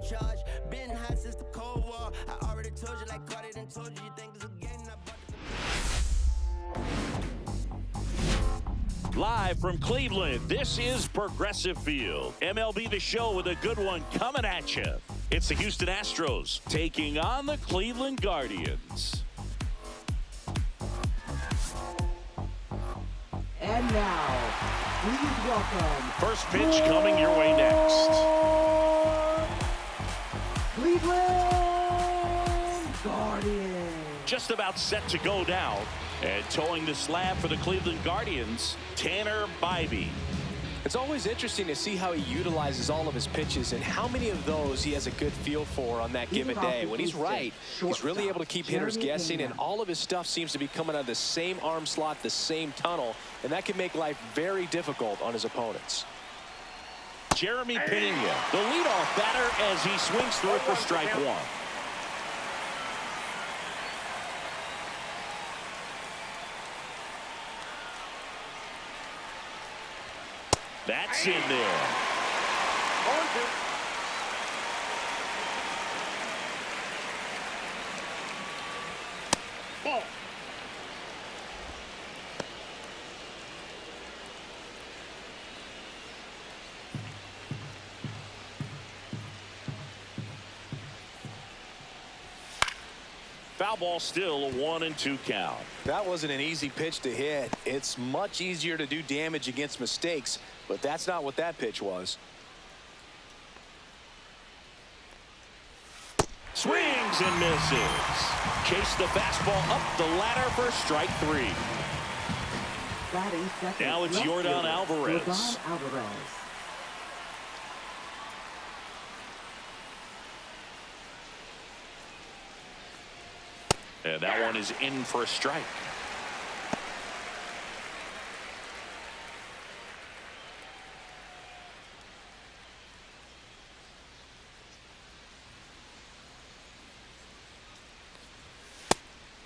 charge. Been hot since the Cold War. I already told you, like Cardi done told you, you think it's a game. I bought the Live from Cleveland, this is Progressive Field. MLB The Show with a good one coming at you. It's the Houston Astros taking on the Cleveland Guardians. And now, please welcome... First pitch coming your way next. Cleveland Guardians. Just about set to go down. And towing the slab for the Cleveland Guardians, Tanner Bybee. It's always interesting to see how he utilizes all of his pitches and how many of those he has a good feel for on that given day. When he's right, he's really able to keep hitters guessing, and all of his stuff seems to be coming out of the same arm slot, the same tunnel, and that can make life very difficult on his opponents. Jeremy Pena, the leadoff batter, as he swings through it for strike one. That's in there. Ball. Foul ball, still a 1-2 count. That wasn't an easy pitch to hit. It's much easier to do damage against mistakes, but that's not what that pitch was. Swings and misses. Chase the fastball up the ladder for strike three. Now it's Yordan Alvarez. And that one is in for a strike.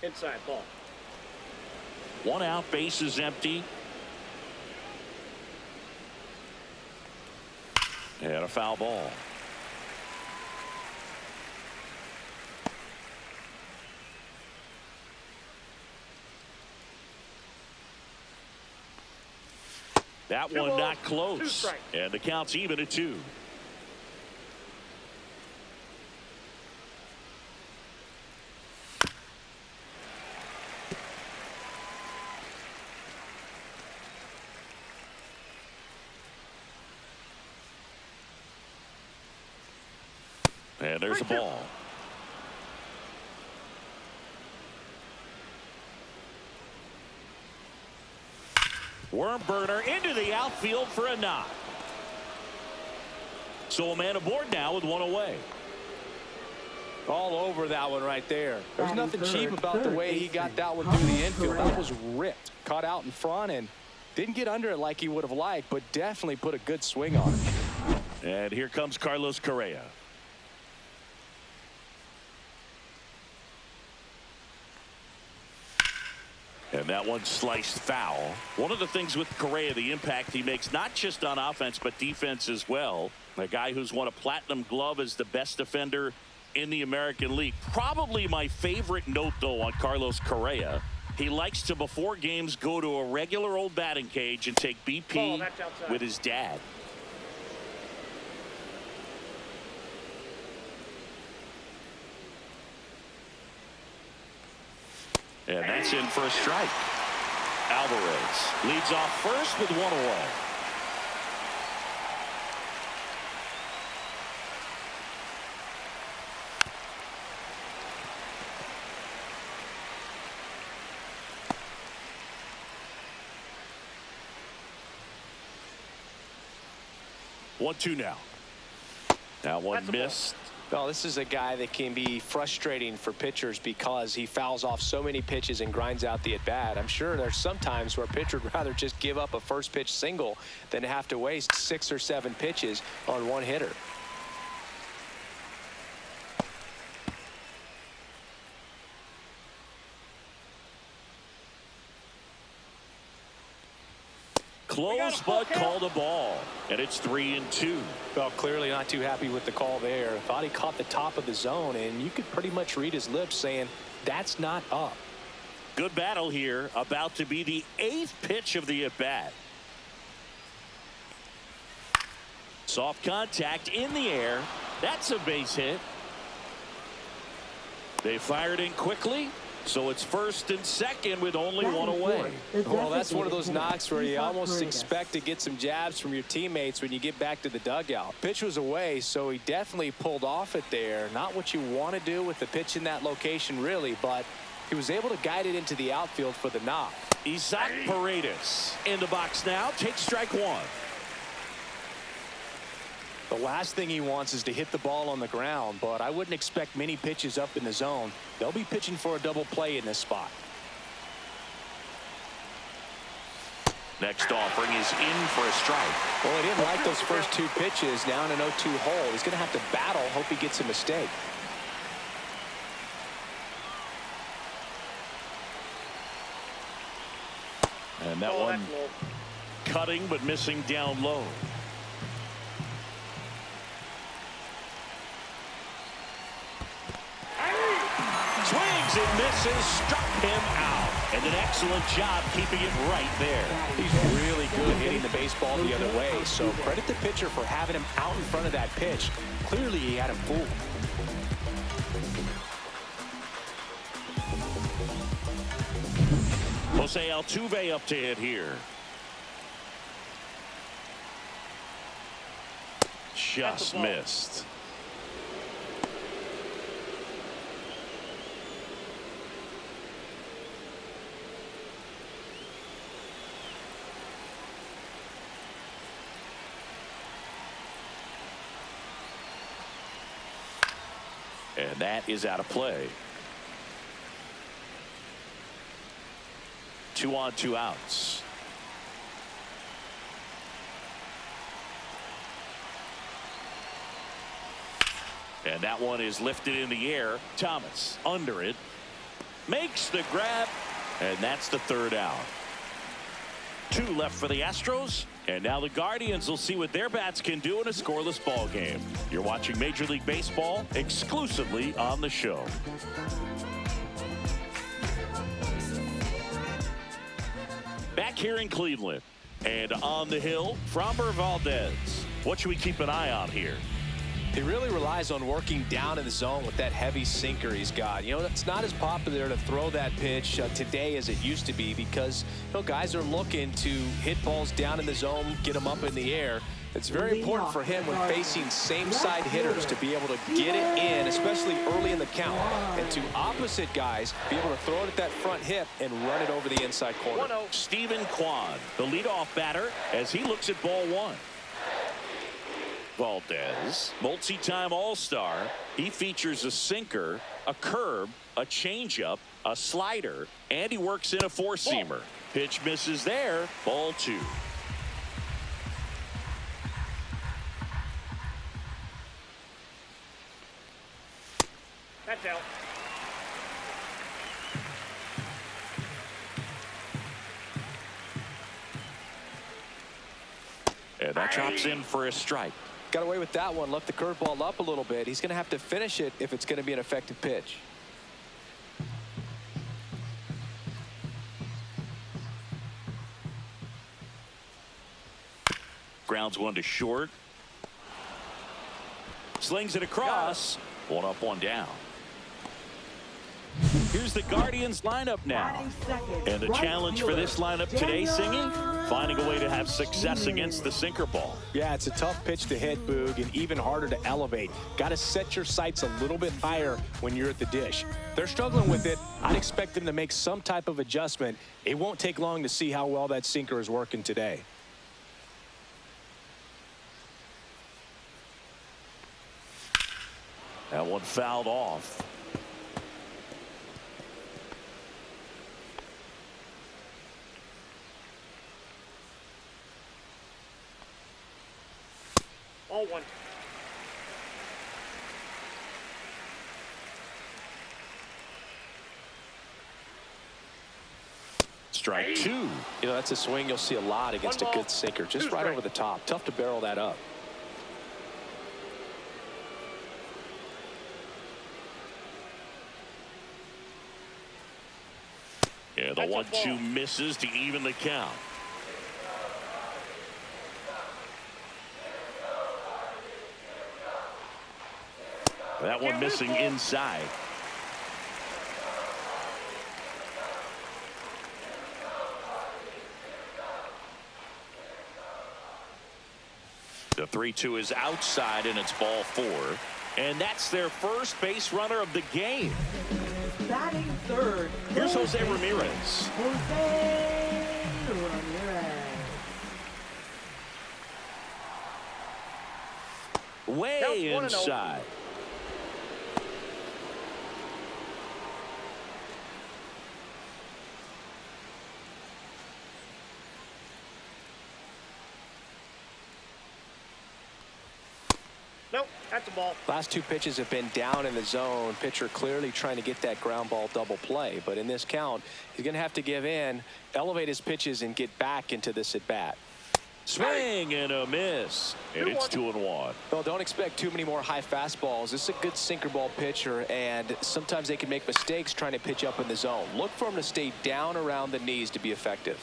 Inside ball. One out, base is empty. And a foul ball. That one not close. And the count's even at 2. And there's a ball. Worm burner into the outfield for a knock. So a man aboard now with one away. All over that one right there. There's nothing cheap about the way he got that one through the infield. That was ripped. Caught out in front and didn't get under it like he would have liked, but definitely put a good swing on it. And here comes Carlos Correa. And that one sliced foul. One of the things with Correa, the impact he makes, not just on offense, but defense as well. A guy who's won a platinum glove as the best defender in the American League. Probably my favorite note, though, on Carlos Correa. He likes to, before games, go to a regular old batting cage and take BP with his dad. And that's in for a strike. Alvarez leads off first with one away. One, two now. That one missed. Well, this is a guy that can be frustrating for pitchers because he fouls off so many pitches and grinds out the at-bat. I'm sure there's some times where a pitcher would rather just give up a first pitch single than have to waste 6 or 7 pitches on one hitter. Close, but called a ball. And it's 3-2. Well, clearly not too happy with the call there. Thought he caught the top of the zone, and you could pretty much read his lips saying, that's not up. Good battle here. About to be the 8th pitch of the at-bat. Soft contact in the air. That's a base hit. They fired in quickly. So it's first and second with only one away. Well, that's one of those knocks where you almost expect to get some jabs from your teammates when you get back to the dugout. Pitch was away, so he definitely pulled off it there. Not what you want to do with the pitch in that location, really, but he was able to guide it into the outfield for the knock. Isaac Paredes in the box now. Takes strike one. The last thing he wants is to hit the ball on the ground, but I wouldn't expect many pitches up in the zone. They'll be pitching for a double play in this spot. Next offering is in for a strike. Well, he didn't like those first 2 pitches. Now in an 0-2 hole. He's going to have to battle. Hope he gets a mistake. And that one cutting but missing down low. Swings and misses, struck him out. And an excellent job keeping it right there. He's really good hitting the baseball the other way, so credit the pitcher for having him out in front of that pitch. Clearly he had him fooled. Jose Altuve up to hit here. Just missed. And that is out of play. 2 on, 2 outs. And that one is lifted in the air. Thomas under it. Makes the grab. And that's the 3rd out. 2 left for the Astros. And now the Guardians will see what their bats can do in a scoreless ball game. You're watching Major League Baseball exclusively on the show. Back here in Cleveland. And on the hill, Framber Valdez. What should we keep an eye on here? He really relies on working down in the zone with that heavy sinker he's got. You know, it's not as popular to throw that pitch today as it used to be because, you know, guys are looking to hit balls down in the zone, get them up in the air. It's very important for him when facing same-side hitters to be able to get it in, especially early in the count, and to opposite guys be able to throw it at that front hip and run it over the inside corner. Stephen Kwan, the leadoff batter, as he looks at ball 1. Valdez, multi-time All-Star. He features a sinker, a curve, a changeup, a slider, and he works in a 4-seamer. Pitch misses there. Ball 2. That's out. And that chops in for a strike. Got away with that one, left the curveball up a little bit. He's going to have to finish it if it's going to be an effective pitch. Grounds one to short. Slings it across. 1 up, 1 down. Here's the Guardians lineup now. And the challenge for this lineup today, Singy, finding a way to have success against the sinker ball. Yeah, it's a tough pitch to hit, Boog, and even harder to elevate. Got to set your sights a little bit higher when you're at the dish. They're struggling with it. I'd expect them to make some type of adjustment. It won't take long to see how well that sinker is working today. That one fouled off. All 1. strike two. You know, that's a swing you'll see a lot against a good sinker. Just right over the top. Tough to barrel that up. Yeah, the 1-2 misses to even the count. That one missing inside. The 3-2 is outside, and it's ball 4. And that's their first base runner of the game. Batting third. Here's Jose Ramirez. Jose Ramirez. Way inside. Nope, that's a ball. Last two pitches have been down in the zone. Pitcher clearly trying to get that ground ball double play. But in this count, he's going to have to give in, elevate his pitches, and get back into this at bat. Swing and a miss. And it's 2-1. Well, don't expect too many more high fastballs. This is a good sinker ball pitcher, and sometimes they can make mistakes trying to pitch up in the zone. Look for him to stay down around the knees to be effective.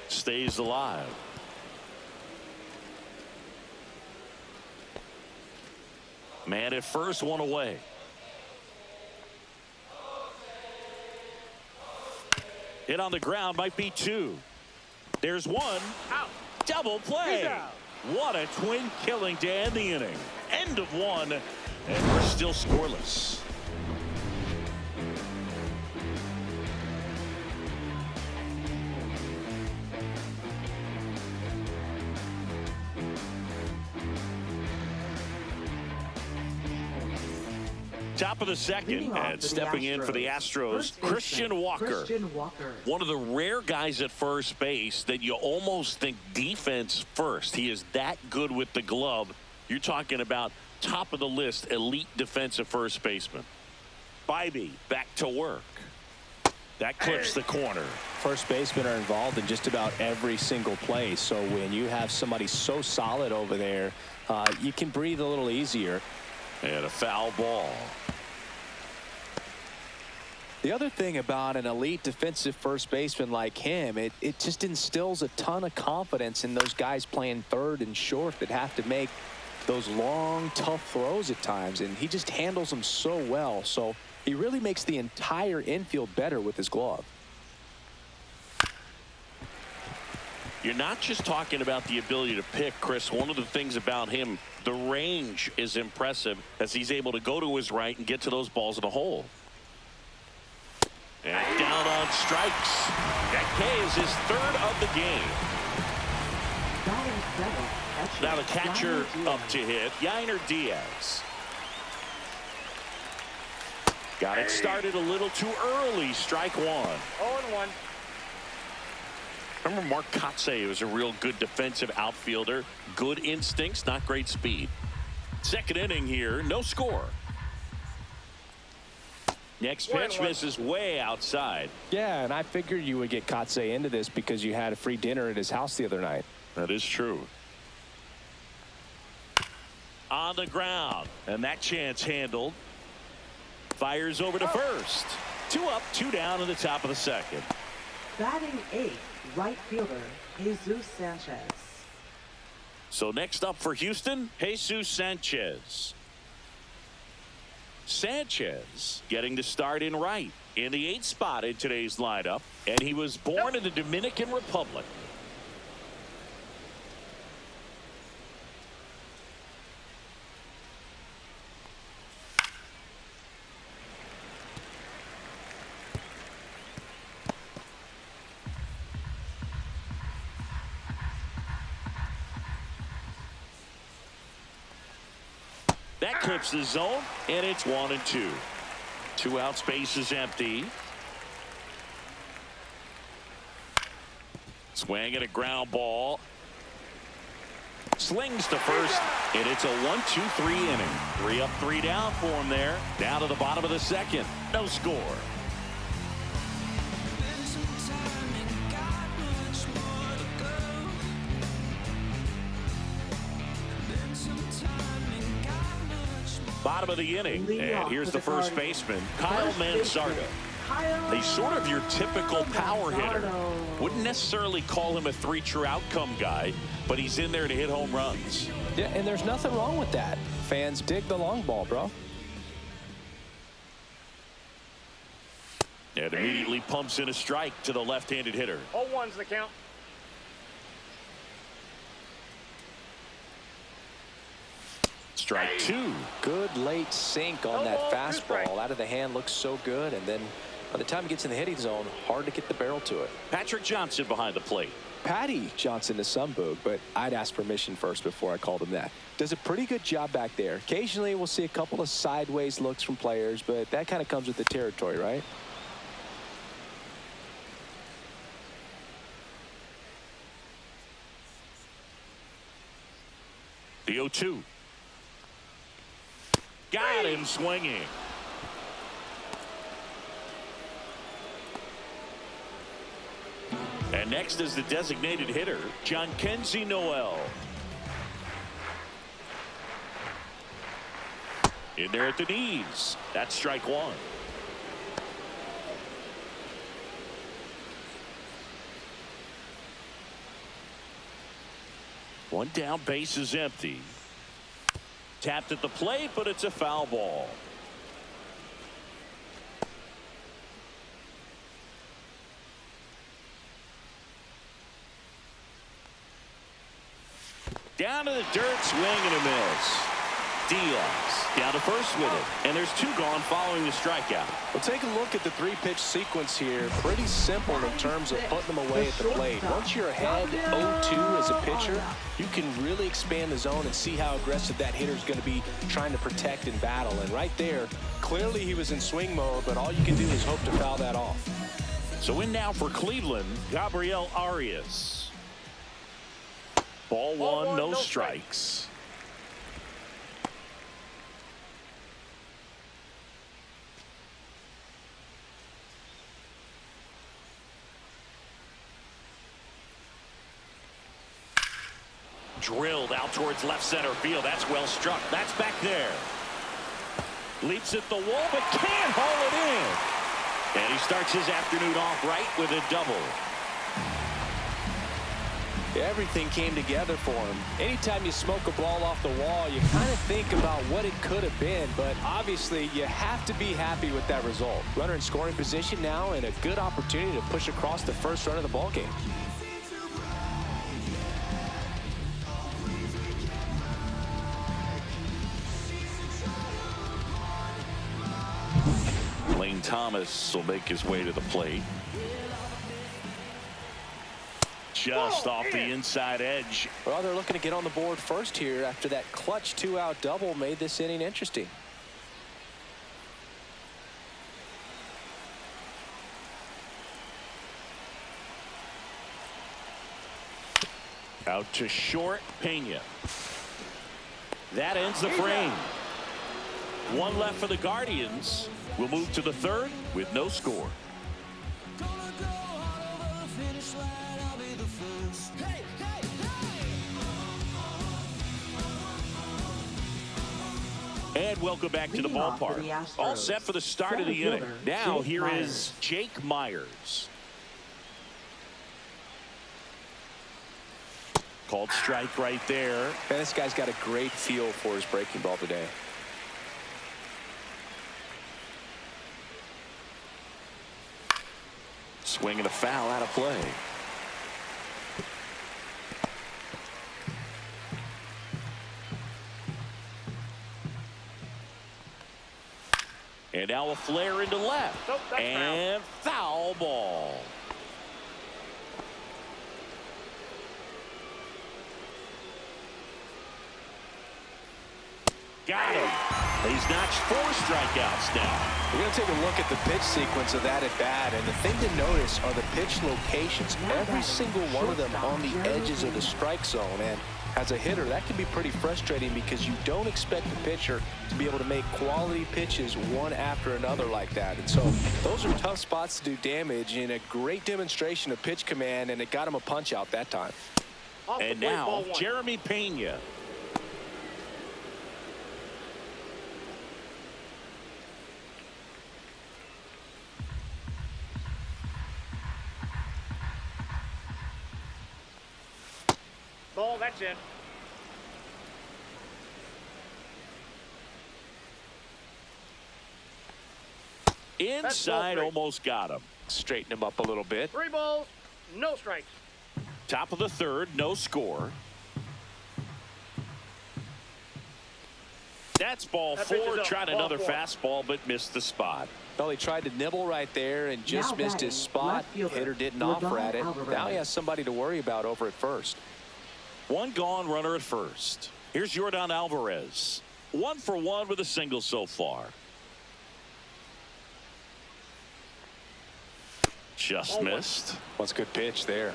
Stays alive. Man at first, one away. Hit on the ground, might be 2. There's 1. Out. Double play. What a twin killing to end the inning. End of 1, and we're still scoreless. Top of the second, and stepping in for the Astros, Christian Walker. One of the rare guys at first base that you almost think defense first. He is that good with the glove. You're talking about top of the list, elite defensive first baseman. Bybee back to work. That clips the corner. First basemen are involved in just about every single play. So when you have somebody so solid over there, you can breathe a little easier. And a foul ball. The other thing about an elite defensive first baseman like him, it just instills a ton of confidence in those guys playing third and short that have to make those long, tough throws at times. And he just handles them so well. So he really makes the entire infield better with his glove. You're not just talking about the ability to pick, Chris. One of the things about him, the range is impressive as he's able to go to his right and get to those balls in the hole. And down on strikes. That K is his 3rd of the game. Now the catcher up to hit, Yainer Diaz. Got it started a little too early. Strike 1. 0-1. Remember Mark Kotsay was a real good defensive outfielder. Good instincts, not great speed. Second inning here, no score. Next pitch misses way outside. Yeah, and I figured you would get Kotsay into this because you had a free dinner at his house the other night. That is true. On the ground, and that chance handled. Fires over to first. 2 up, 2 down in the top of the second. Batting 8th, right fielder, Jesus Sanchez. So next up for Houston, Jesus Sanchez. Sanchez getting the start in right in the 8th spot in today's lineup, and he was born in the Dominican Republic. That clips the zone, and it's 1-2. 2 outs, base is empty. Swing and a ground ball. Slings to first, and it's a 1-2-3 inning. 3 up, 3 down for him there. Down to the bottom of the second. No score. Bottom of the inning, and here's the first baseman, Kyle Manzardo. He's sort of your typical power hitter. Wouldn't necessarily call him a 3 true outcome guy, but he's in there to hit home runs. Yeah, and there's nothing wrong with that. Fans dig the long ball, bro. And immediately pumps in a strike to the left-handed hitter. 0-1's the count. Strike 2. Good late sink on that fastball. Out of the hand, looks so good, and then by the time he gets in the hitting zone, hard to get the barrel to it. Patrick Johnson behind the plate. Patty Johnson to some boog, but I'd ask permission first before I called him that. Does a pretty good job back there. Occasionally we'll see a couple of sideways looks from players, but that kind of comes with the territory, right? The 0-2. Got him swinging. And next is the designated hitter, Jhonkensy Noel. In there at the knees. That's strike 1. One down, base is empty. Tapped at the plate, but it's a foul ball. Down to the dirt, swing and a miss. Diaz down to first with it, and there's 2 gone following the strikeout. Well, take a look at the 3-pitch sequence here. Pretty simple in terms of putting them away at the plate. Once you're ahead 0-2 as a pitcher, you can really expand the zone and see how aggressive that hitter's going to be trying to protect and battle. And right there, clearly he was in swing mode, but all you can do is hope to foul that off. So in now for Cleveland, Gabriel Arias. Ball 1, no strikes. Drilled out towards left center field. That's well struck. That's back there. Leaps at the wall, but can't haul it in. And he starts his afternoon off right with a double. Everything came together for him. Anytime you smoke a ball off the wall, you kind of think about what it could have been, but obviously you have to be happy with that result. Runner in scoring position now and a good opportunity to push across the first run of the ball game. Lane Thomas will make his way to the plate. Just off the inside edge. Well, they're looking to get on the board first here after that clutch 2-out double made this inning interesting. Out to short, Pena. That ends the frame. 1 left for the Guardians. We'll move to the 3rd with no score. And welcome back to the ballpark. All set for the start of the inning. Now here is Jake Myers. Called strike right there. And this guy's got a great feel for his breaking ball today. Swing and a foul out of play. And now a flare into left. Nope, and foul ball. Got him. He's notched 4 strikeouts now. We're going to take a look at the pitch sequence of that at bat, and the thing to notice are the pitch locations. Every single one of them on the edges of the strike zone, and As a hitter, that can be pretty frustrating because you don't expect the pitcher to be able to make quality pitches one after another like that. And so those are tough spots to do damage, and a great demonstration of pitch command, and it got him a punch out that time. And now Jeremy Pena. Ball, that's in. Inside, almost got him. Straighten him up a little bit. 3 balls, no strikes. Top of the third, no score. That's ball 4. Tried another fastball, but missed the spot. Well, he tried to nibble right there and just missed his spot. Hitter didn't offer at it. Now he has somebody to worry about over at first. One gone, runner at first. Here's Yordan Alvarez. 1 for 1 with a single so far. Just missed. What's a good pitch there.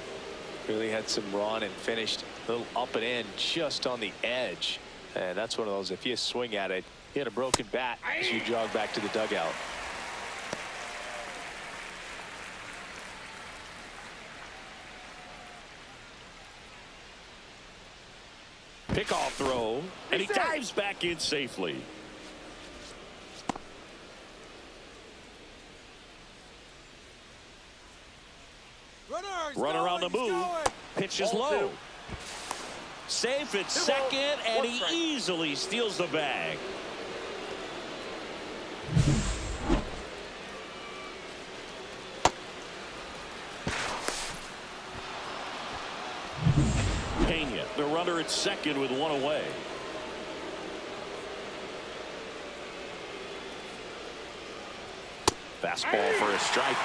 Really had some run and finished a little up and in just on the edge. And that's one of those, if you swing at it, you hit a broken bat as you jog back to the dugout. Pickoff throw, and he dives back in safely. Runner on the move. Pitch is low. Safe at second, and he easily steals the bag. Pena, the runner at second with 1 away. Fastball for a strike.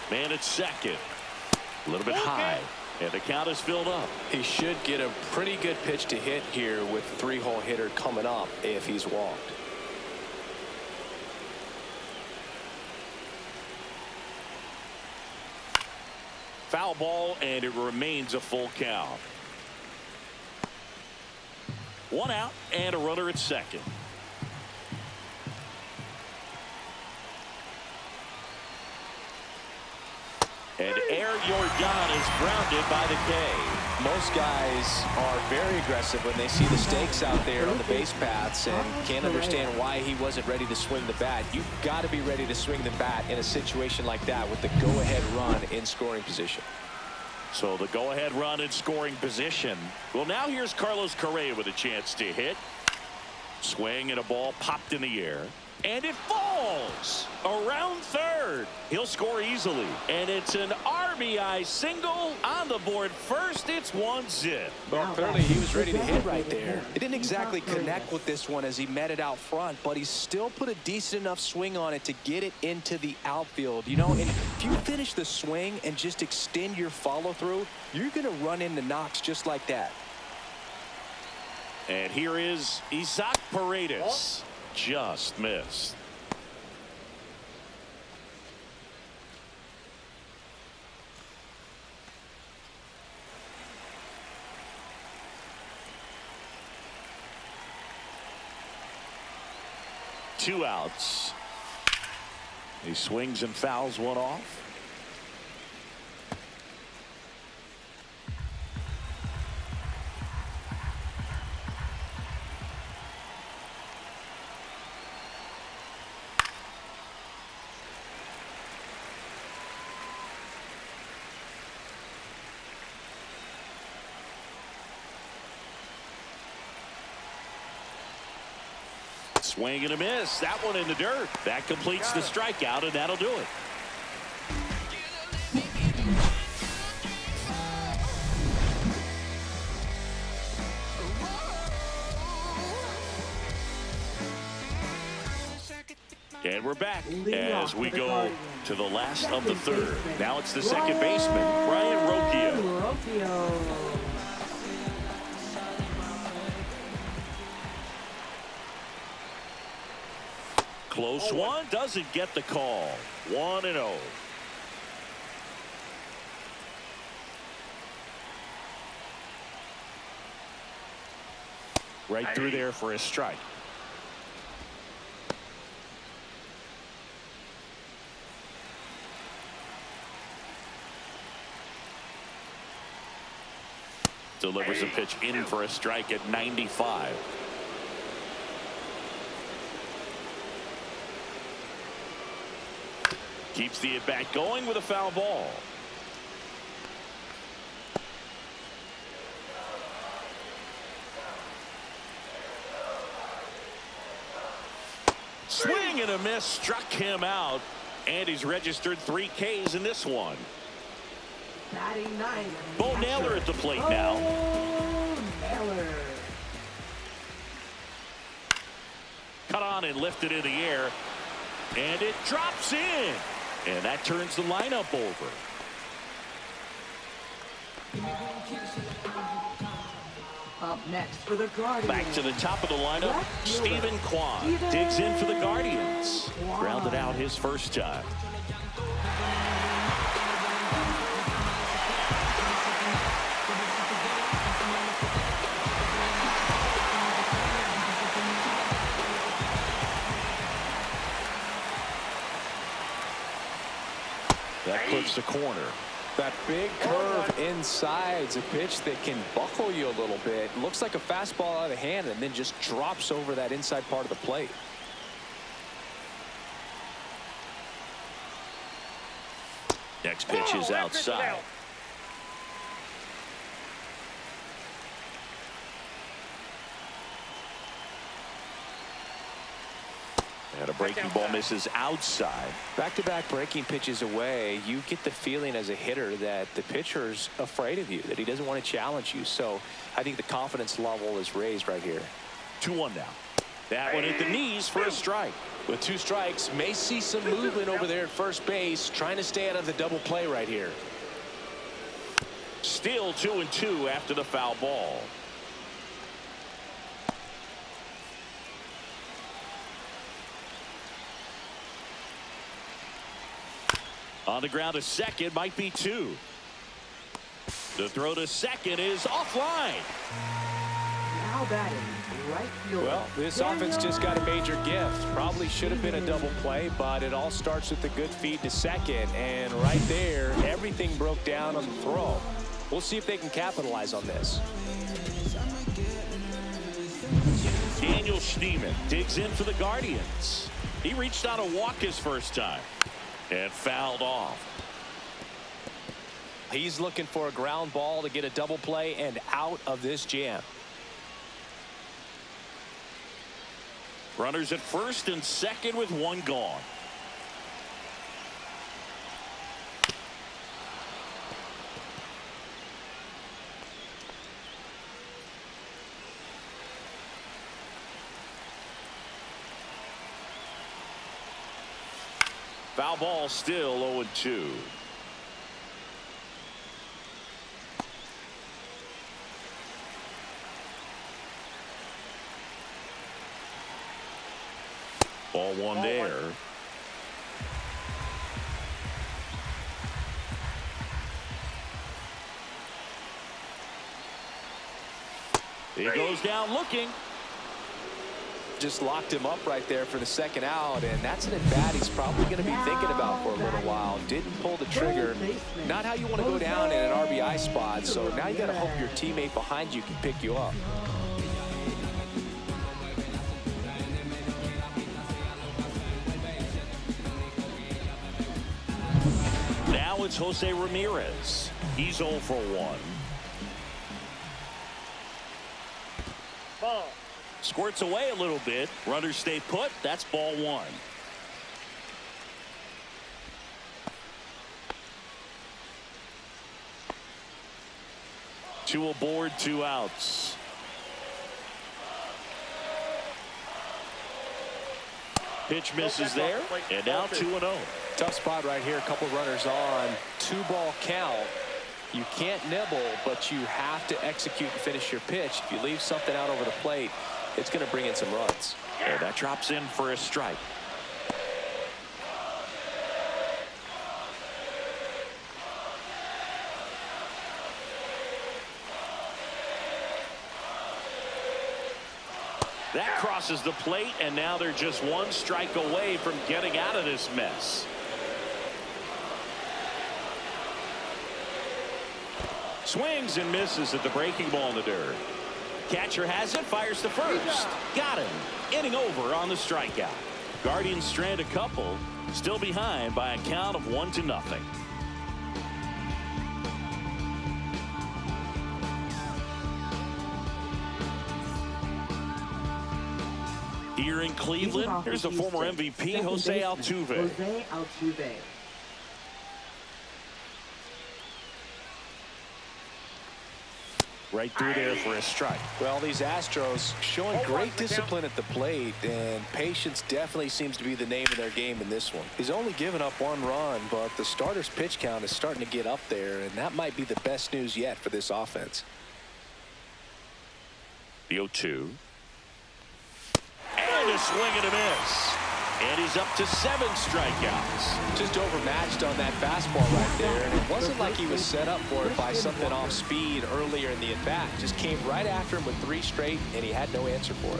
Man at second. A little bit high. And the count is filled up. He should get a pretty good pitch to hit here with 3-hole hitter coming up if he's walked. Foul ball, and it remains a full count. 1 out and a runner at second. And Air Yordan is grounded by the K. Most guys are very aggressive when they see the stakes out there on the base paths and can't understand why he wasn't ready to swing the bat. You've got to be ready to swing the bat in a situation like that with the go-ahead run in scoring position. So the go-ahead run in scoring position. Well, now here's Carlos Correa with a chance to hit. Swing and a ball popped in the air. And it falls around third. He'll score easily. And it's an RBI single on the board first. It's 1-zip. Well, clearly he was ready to hit right there. It didn't exactly connect with this one as he met it out front, but he still put a decent enough swing on it to get it into the outfield. You know, and if you finish the swing and just extend your follow through, you're going to run into knocks just like that. And here is Isaac Paredes. Just missed. Two outs. He swings and fouls one off. Swing and a miss. That one in the dirt. That completes the strikeout, and that'll do it. And we're back as we go to the last of the third. Now it's the second baseman, Brian Rocchio. Close one, doesn't get the call. 1-0. Right through there for a strike. Delivers a pitch in for a strike at 95. Keeps the at-bat going with a foul ball. Swing and a miss, struck him out, and he's registered 3 Ks in this one. Batting 9. Bo Naylor at the plate now. Naylor. Cut on and lifted in the air, and it drops in, and that turns the lineup over. Up next for the Guardians. Back to the top of the lineup, Stephen Kwan digs in for the Guardians. Grounded out his first time. That clips the corner. That big curve inside is a pitch that can buckle you a little bit. Looks like a fastball out of the hand and then just drops over that inside part of the plate. Next pitch is outside. And a breaking ball misses outside. Back-to-back breaking pitches away, you get the feeling as a hitter that the pitcher's afraid of you, that he doesn't want to challenge you. So I think the confidence level is raised right here. 2-1 now. That one at the knees for a strike. With 2 strikes, may see some movement over there at first base, trying to stay out of the double play right here. Still 2-2 after the foul ball. On the ground to second, might be 2. The throw to second is offline. Now batting right field. Well, this offense just got a major gift. Probably should have been a double play, but it all starts with a good feed to second. And right there, everything broke down on the throw. We'll see if they can capitalize on this. Daniel Schneemann digs in for the Guardians. He reached on a walk his first time and fouled off. He's looking for a ground ball to get a double play and out of this jam. Runners at first and second with 1 gone. Foul ball, still 0-2. Ball 1 there. He goes down looking. Just locked him up right there for the second out, and that's an at-bat he's probably going to be thinking about for a little while. Didn't pull the trigger. Not how you want to go down in an RBI spot, so now you got to hope your teammate behind you can pick you up. Now it's Jose Ramirez. He's 0 for 1. Ball. Squirts away a little bit. Runners stay put. That's ball 1. Two aboard, 2 outs. Pitch misses there, and now 2-0. Tough spot right here. A couple runners on. 2-ball count. You can't nibble, but you have to execute and finish your pitch. If you leave something out over the plate, it's going to bring in some runs. And that drops in for a strike. That crosses the plate, and now they're just one strike away from getting out of this mess. Swings and misses at the breaking ball in the dirt. Catcher has it, fires to first. Got him. Inning over on the strikeout. Guardians strand a couple, still behind by a count of 1-0. Here in Cleveland, here's the former MVP, Jose Altuve. Right through there for a strike. Well, these Astros showing great discipline at the plate, and patience definitely seems to be the name of their game in this one. He's only given up 1 run, but the starter's pitch count is starting to get up there, and that might be the best news yet for this offense. The 0-2. And a swing and a miss. And he's up to 7 strikeouts. Just overmatched on that fastball right there, and it wasn't like he was set up for it by something off speed earlier in the at-bat. Just came right after him with 3 straight, and he had no answer for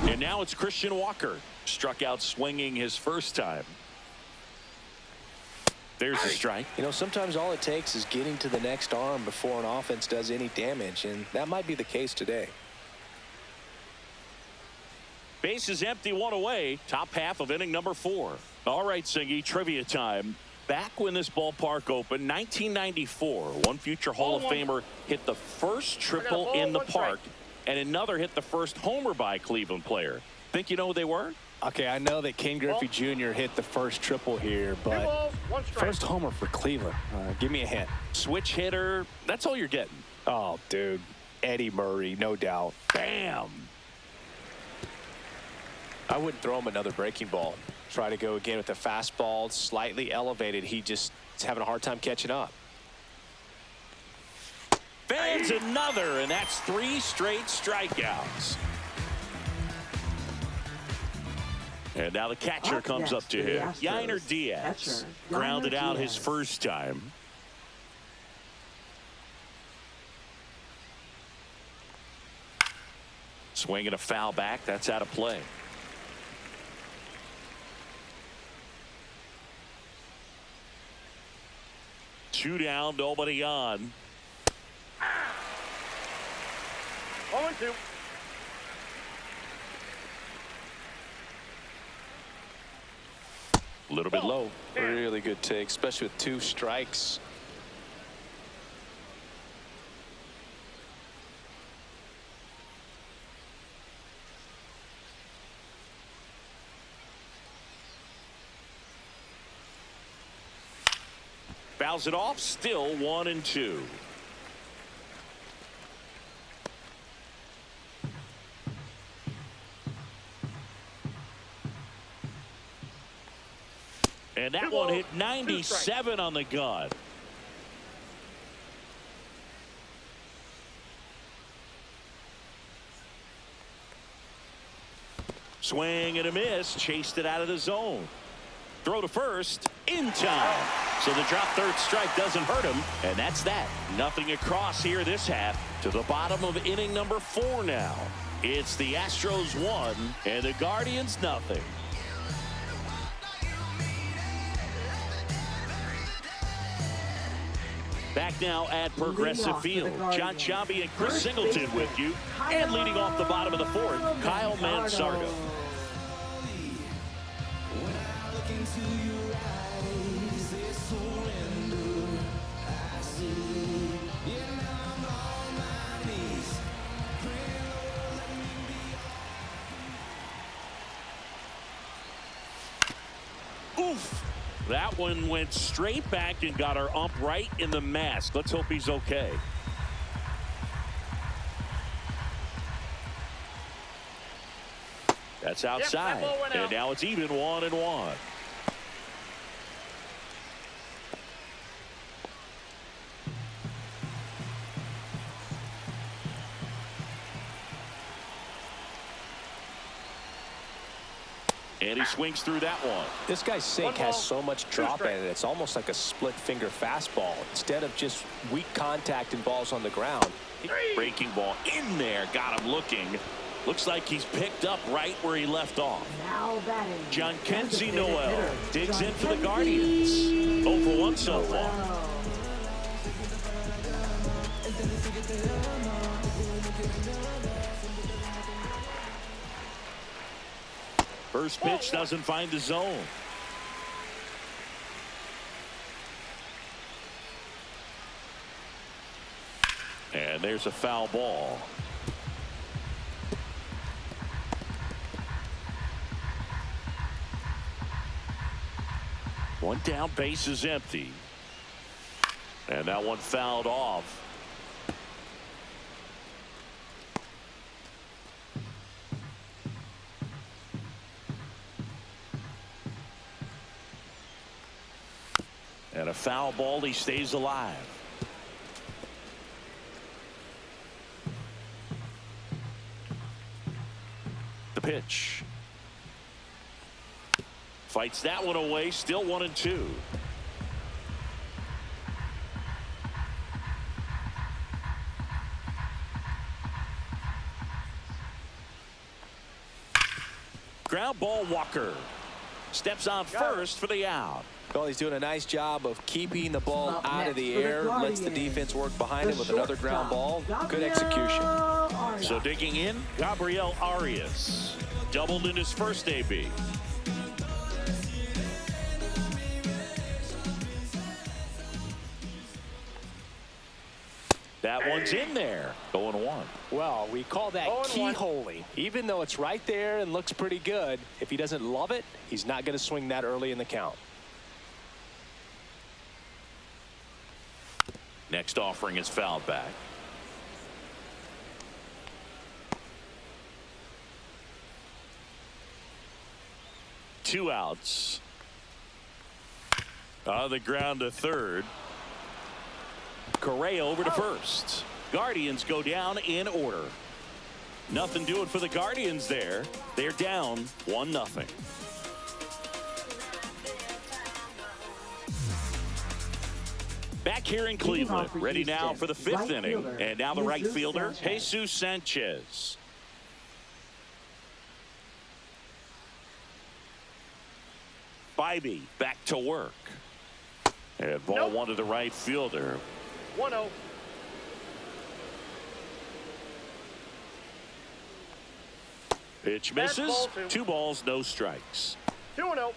it. And now it's Christian Walker. Struck out swinging his first time. There's a strike. You know, sometimes all it takes is getting to the next arm before an offense does any damage, and that might be the case today. Base is empty, 1 away. Top half of inning number 4. All right, Singy, trivia time. Back when this ballpark opened, 1994, one future Hall of Famer hit the first triple in the park, and another hit the first homer by a Cleveland player. Think you know who they were? Okay, I know that Ken Griffey Jr. hit the first triple here, but first homer for Cleveland. Give me a hint. Switch hitter. That's all you're getting. Oh, dude. Eddie Murray, no doubt. Bam. I wouldn't throw him another breaking ball. Try to go again with the fastball, slightly elevated. He just is having a hard time catching up. Fans another, and that's 3 straight strikeouts. And now the catcher comes up to him. Yainer Diaz grounded out his first time. Swinging a foul back. That's out of play. Two down, nobody on. 0-2. A little bit low. Really good take, especially with 2 strikes. Fouls it off, still 1-2. And that one hit 97 on the gun. Swing and a miss. Chased it out of the zone. Throw to first. In time. So the drop third strike doesn't hurt him. And that's that. Nothing across here this half. To the bottom of inning number 4 now. It's the Astros 1 and the Guardians nothing. Back now at Progressive Field. John Sciambi and Chris Singleton with you. And leading off the bottom of the 4th, Kyle Manzardo. Oof. That one went straight back and got our ump right in the mask. Let's hope he's okay. That's outside. And now it's even 1-1. And he swings through that one. This guy's sink has so much drop in it. It's almost like a split finger fastball. Instead of just weak contact and balls on the ground. Breaking ball in there. Got him looking. Looks like he's picked up right where he left off. Now batting. John Kenzie Noel digs in for the Guardians. 0 for 1 so far. First pitch doesn't find the zone. And there's a foul ball. One down, base is empty. And that one fouled off. And a foul ball, he stays alive. The pitch. Fights that one away, still 1-2. Ground ball, Walker. Steps on first for the out. Well, he's doing a nice job of keeping the ball out of the air. Lets the defense work behind him with another ground ball. Good execution. So digging in, Gabriel Arias. Doubled in his first AB. That one's in there. 0-1. Well, we call that keyholing. Even though it's right there and looks pretty good, if he doesn't love it, he's not going to swing that early in the count. Next offering is fouled back. Two outs. On the ground to third. Correa over to first. Guardians go down in order. Nothing doing for the Guardians there. They're down 1-0. Back here in Cleveland, ready now for the fifth inning. And now the right fielder, Jesus Sanchez. Bybee back to work. And ball one to the right fielder. 1-0. Pitch misses. 2 balls, no strikes. 2-0.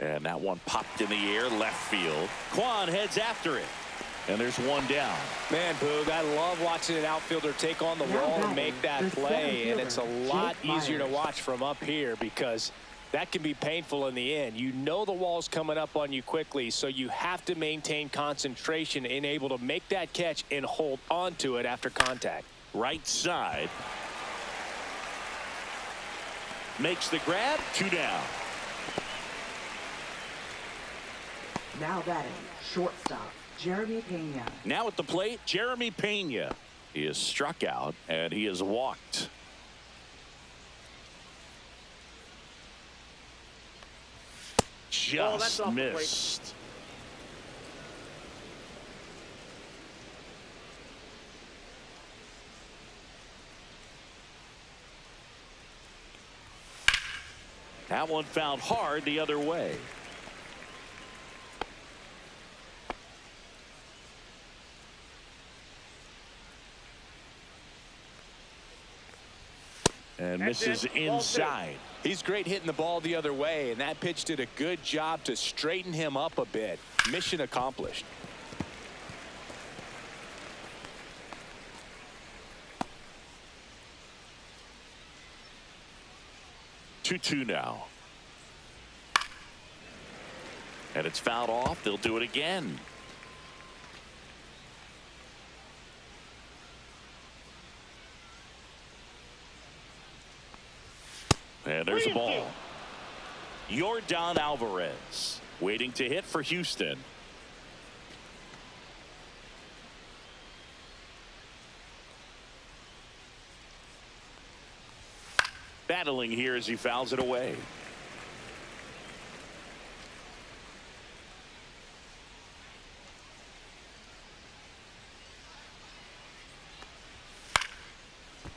And that one popped in the air, left field. Kwan heads after it. And there's one down. Man, Boog, I love watching an outfielder take on the wall and make that play. And it's a lot easier to watch from up here because that can be painful in the end. You know the wall's coming up on you quickly, so you have to maintain concentration and able to make that catch and hold on to it after contact. Right side. Makes the grab. 2 down. Now batting, shortstop, Jeremy Pena. Now at the plate, Jeremy Pena. He is struck out and he is walked. Just missed. That one fouled hard the other way. And misses inside. He's great hitting the ball the other way, and that pitch did a good job to straighten him up a bit. Mission accomplished. Two now. And it's fouled off. They'll do it again. And there's a ball. Yordan Alvarez waiting to hit for Houston. battling here as he fouls it away.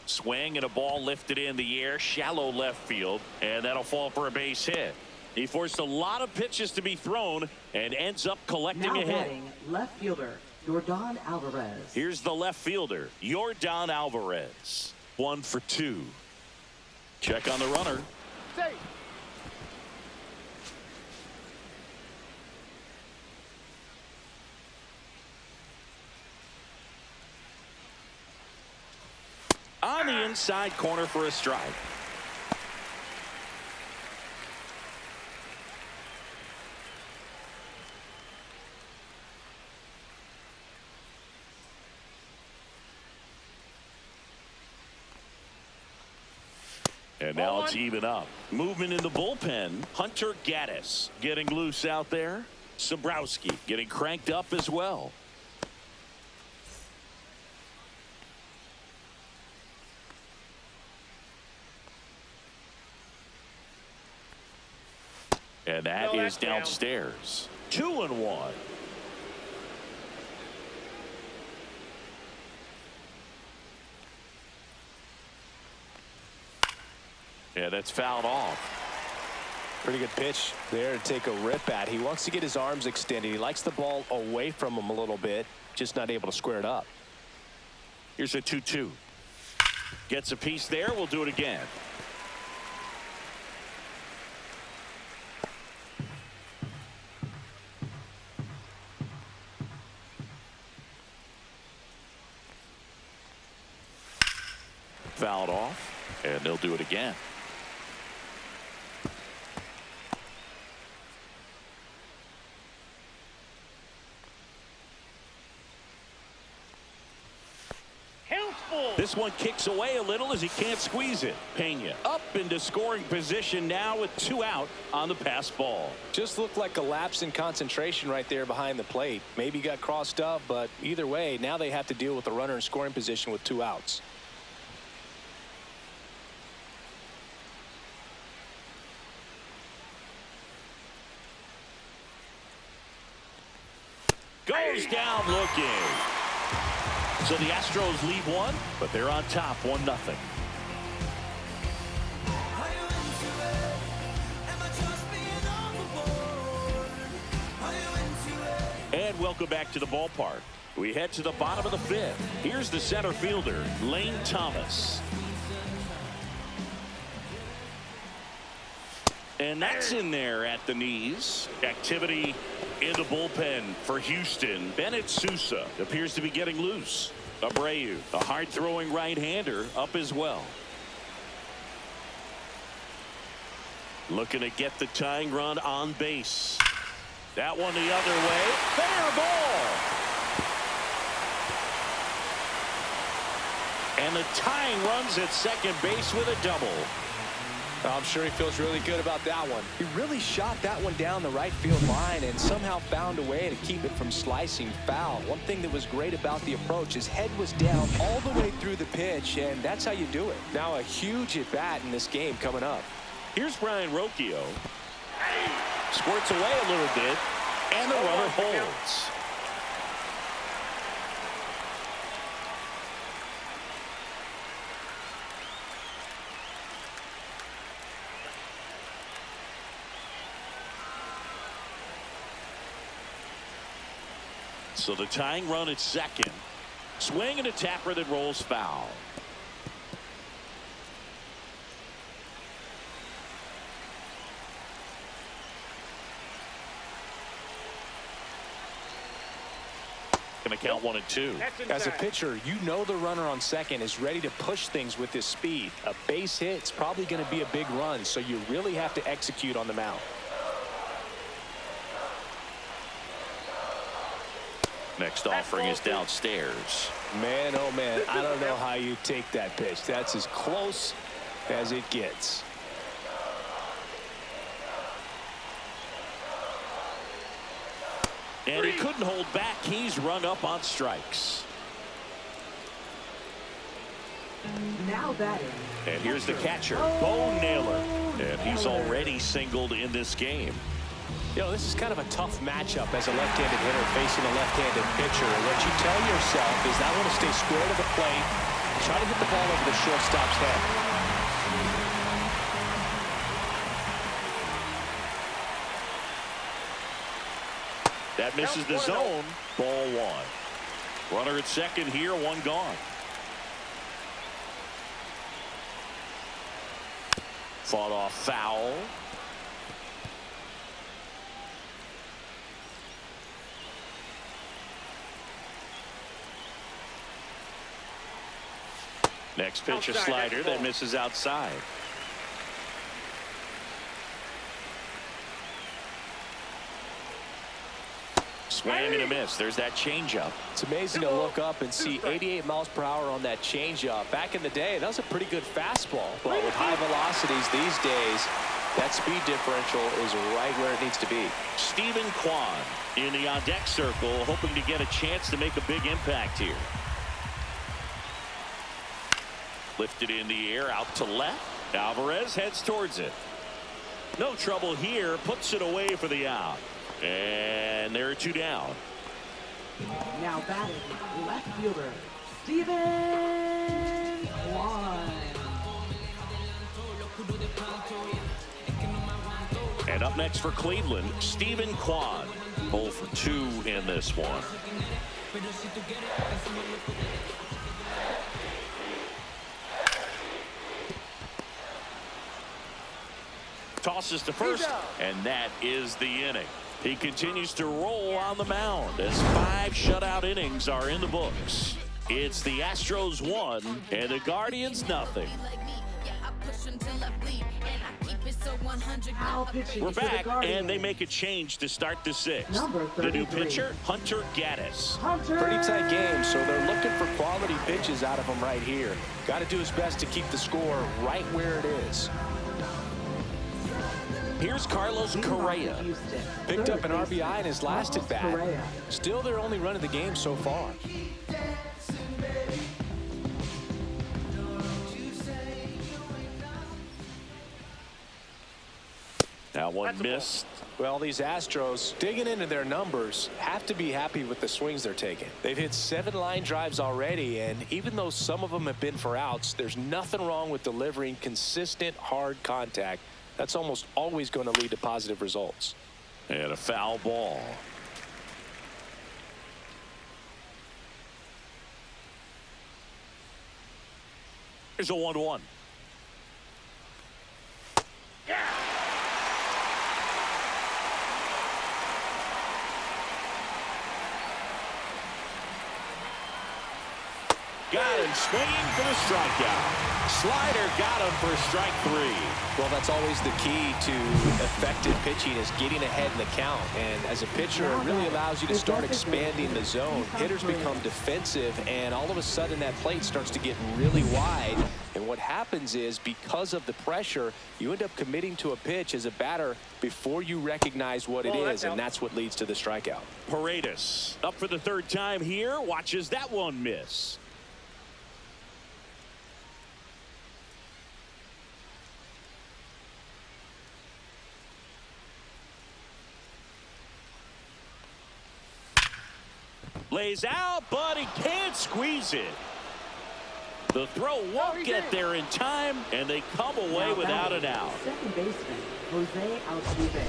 Swing and a ball lifted in the air, shallow left field, and that'll fall for a base hit. He forced a lot of pitches to be thrown and ends up collecting now a hit. batting left fielder Yordan Alvarez. Here's the left fielder, Yordan Alvarez. 1 for 2. Check on the runner. Safe. On the inside corner for a strike. And now it's even up. Movement in the bullpen. Hunter Gaddis getting loose out there. Sobrowski getting cranked up as well. And that is downstairs. 2-1. Yeah, that's fouled off. Pretty good pitch there to take a rip at. He wants to get his arms extended. He likes the ball away from him a little bit, just not able to square it up. Here's a 2-2. Gets a piece there. We'll do it again. Fouled off, and they'll do it again. This one kicks away a little as he can't squeeze it. Pena up into scoring position now with 2 out on the pass ball. Just looked like a lapse in concentration right there behind the plate. Maybe got crossed up, but either way, now they have to deal with the runner in scoring position with 2 outs. Goes down looking. So the Astros lead 1, but they're on top 1-0. And welcome back to the ballpark. We head to the bottom of the 5th. Here's the center fielder, Lane Thomas. And that's in there at the knees. Activity in the bullpen for Houston. Bennett Sousa appears to be getting loose. Abreu, a hard-throwing right-hander, up as well. Looking to get the tying run on base. That one the other way. Fair ball. And the tying runs at second base with a double. I'm sure he feels really good about that one. He really shot that one down the right field line and somehow found a way to keep it from slicing foul. One thing that was great about the approach, his head was down all the way through the pitch, and that's how you do it. Now a huge at-bat in this game coming up. Here's Brian Rocchio. Squirts away a little bit, and the runner holds. So the tying run at second. Swing and a tapper that rolls foul. Gonna count 1 and 2. As a pitcher, you know the runner on second is ready to push things with his speed. A base hit's probably going to be a big run, so you really have to execute on the mound. Next offering is downstairs. Man, oh man, I don't know how you take that pitch. That's as close as it gets. And he couldn't hold back. He's rung up on strikes. Now batting. And here's the catcher, Bo Naylor. And he's already singled in this game. You know, this is kind of a tough matchup as a left-handed hitter facing a left-handed pitcher. And what you tell yourself is I want to stay square to the plate, try to hit the ball over the shortstop's head. That misses the zone. Ball one. Runner at second here, one gone. Fought off foul. Next pitch, a slider that misses outside. Swing and a miss. There's that changeup. It's amazing to look up and see 88 miles per hour on that changeup. Back in the day, that was a pretty good fastball. But with high velocities these days, that speed differential is right where it needs to be. Stephen Kwan in the on-deck circle, hoping to get a chance to make a big impact here. Lifted in the air, out to left. Alvarez heads towards it. No trouble here, puts it away for the out. And there are two down. Now batting, left fielder, Stephen Kwan. And up next for Cleveland, Stephen Kwan. 0 for 2 in this one. Tosses to first, and that is the inning. He continues to roll on the mound as 5 shutout innings are in the books. It's the Astros 1 and the Guardians 0. We're back, and they make a change to start the 6th. The new pitcher, Hunter Gaddis. Pretty tight game, so they're looking for quality pitches out of him right here. Got to do his best to keep the score right where it is. Here's Carlos Correa. Picked up an RBI in his last at bat. Still their only run of the game so far. That one missed. Well, these Astros, digging into their numbers, have to be happy with the swings they're taking. They've hit 7 line drives already, and even though some of them have been for outs, there's nothing wrong with delivering consistent, hard contact. That's almost always going to lead to positive results. And a foul ball. Here's a 1-1. Got him swinging for the strikeout. Slider got him for strike 3. Well, that's always the key to effective pitching, is getting ahead in the count. And as a pitcher, it really allows you to start expanding the zone. Hitters become defensive, and all of a sudden that plate starts to get really wide. And what happens is, because of the pressure, you end up committing to a pitch as a batter before you recognize what it is, and that's what leads to the strikeout. Paredes up for the 3rd time here. Watches that one miss. Lays out, but he can't squeeze it. The throw won't get there in time, and they come away without an out. Second baseman, Jose Altuve.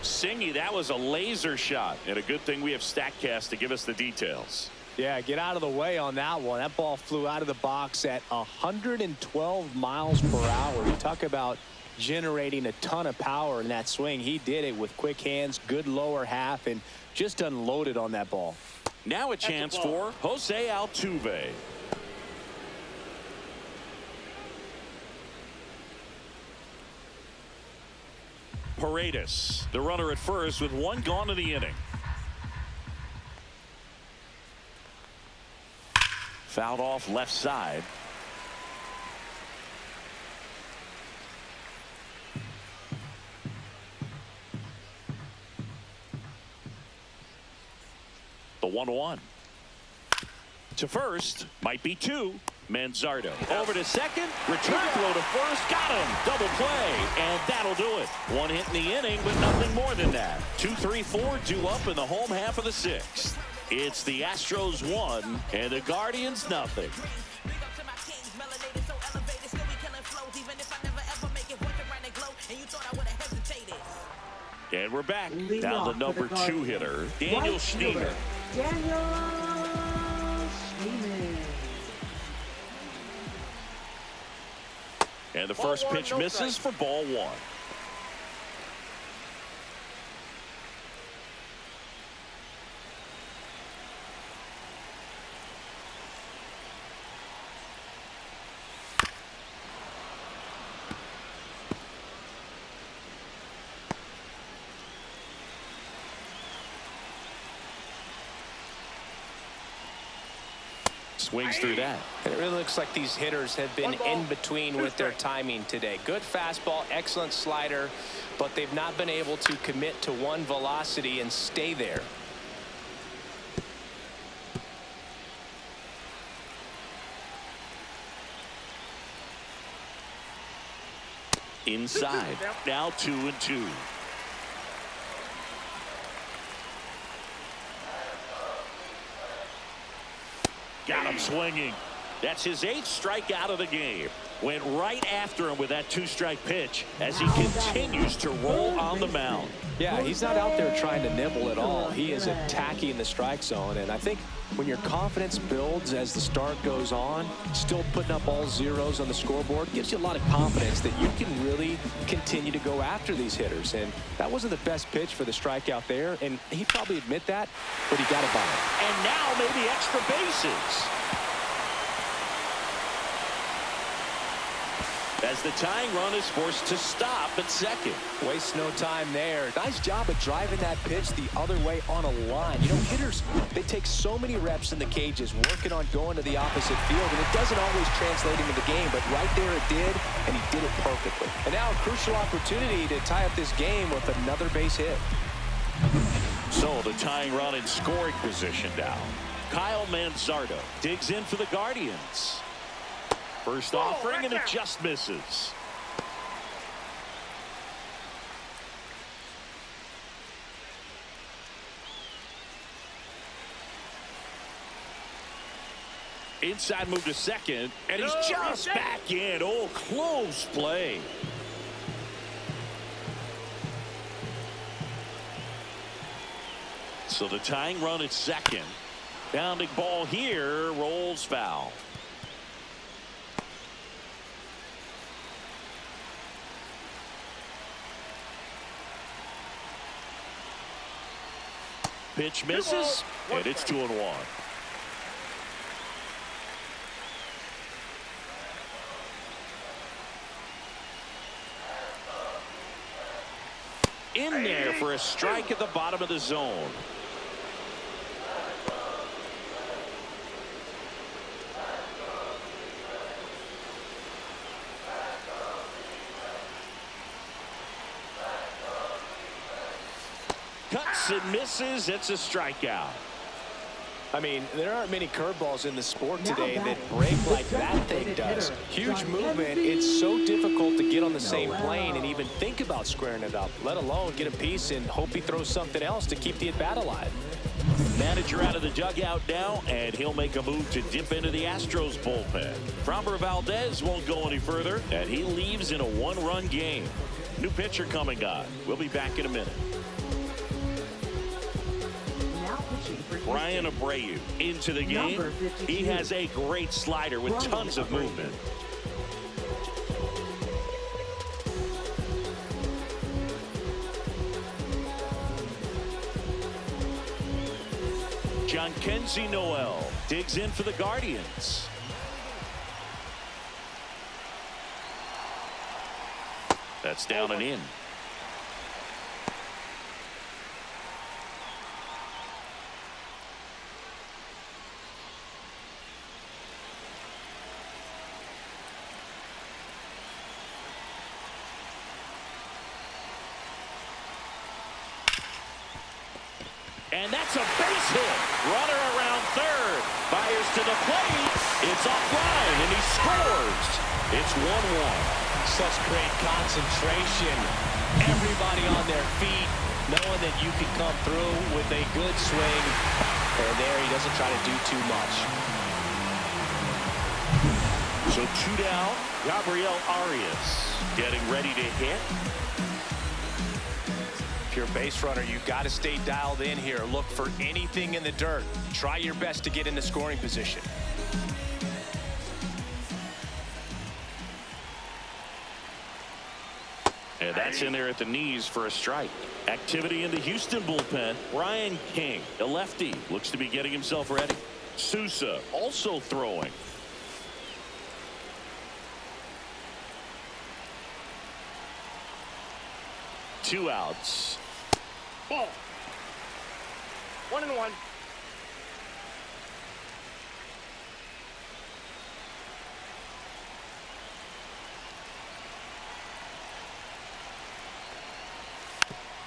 Singy, that was a laser shot, and a good thing we have StatCast to give us the details. Yeah, get out of the way on that one. That ball flew out of the box at 112 miles per hour. You talk about generating a ton of power in that swing. He did it with quick hands, good lower half, and just unloaded on that ball. Now a chance for Jose Altuve. Paredes, the runner at first with 1 gone in the inning. Fouled off left side. The 1-1. To first, might be 2. Manzardo over to second. Return throw to first. Got him. Double play. And that'll do it. One hit in the inning, but nothing more than that. 2-3-4 due up in the home half of the sixth. It's the Astros 1 and the Guardians nothing. And we're back. Now the number 2 hitter, Daniel Schneemer. Daniel Schneemer. And the first pitch misses for ball 1. Swings through that. It really looks like these hitters have been in between with their timing today. Good fastball, excellent slider, but they've not been able to commit to one velocity and stay there. Inside. Now 2-2. Got him swinging. That's his 8th strikeout of the game. Went right after him with that 2-strike pitch as he continues to roll on the mound. Yeah, he's not out there trying to nibble at all. He is attacking the strike zone, and I think when your confidence builds as the start goes on, still putting up all zeros on the scoreboard gives you a lot of confidence that you can really continue to go after these hitters. And that wasn't the best pitch for the strikeout there, and he'd probably admit that, but he got it by it. And now maybe extra bases. As the tying run is forced to stop at second. Waste no time there. Nice job of driving that pitch the other way on a line. You know, hitters, they take so many reps in the cages working on going to the opposite field, and it doesn't always translate into the game, but right there it did, and he did it perfectly. And now a crucial opportunity to tie up this game with another base hit. So the tying run in scoring position now. Kyle Manzardo digs in for the Guardians. First offering, and it just misses. Inside move to second, and he's just back in. Oh, close play. So the tying run at second. Bounding ball here, rolls foul. Pitch misses, and it's 2-1. In there for a strike at the bottom of the zone. Cuts and misses. It's a strikeout. I mean, there aren't many curveballs in the sport today that break like that thing does. Huge movement. It's so difficult to get on the same plane and even think about squaring it up, let alone get a piece and hope he throws something else to keep the at-bat alive. Manager out of the dugout now, and he'll make a move to dip into the Astros bullpen. Framber Valdez won't go any further, and he leaves in a one-run game. New pitcher coming on. We'll be back in a minute. Brian Abreu into the game. He has a great slider with tons of movement. Kenzie Noel digs in for the Guardians. That's down and in. And that's a base hit. Runner around third. Fires to the plate. It's offline, and he scores. It's 1-1. Such great concentration. Everybody on their feet, knowing that you can come through with a good swing. And there, he doesn't try to do too much. So 2 down. Gabriel Arias getting ready to hit. If you're a base runner, you've got to stay dialed in here. Look for anything in the dirt. Try your best to get into scoring position. And that's in there at the knees for a strike. Activity in the Houston bullpen. Brian King, a lefty, looks to be getting himself ready. Sousa also throwing. Two outs. Ball. 1-1.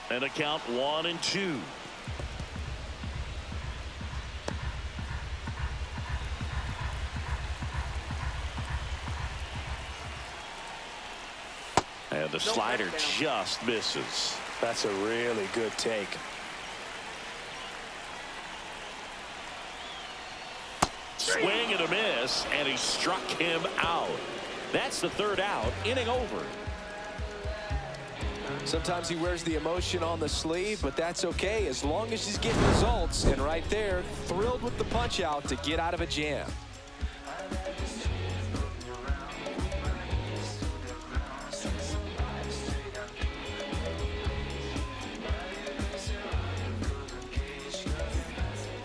And a count 1-2. And the slider just misses. That's a really good take. Swing and a miss, and he struck him out. That's the third out. Inning over. Sometimes he wears the emotion on the sleeve, but that's okay as long as he's getting results. And right there, thrilled with the punch out to get out of a jam.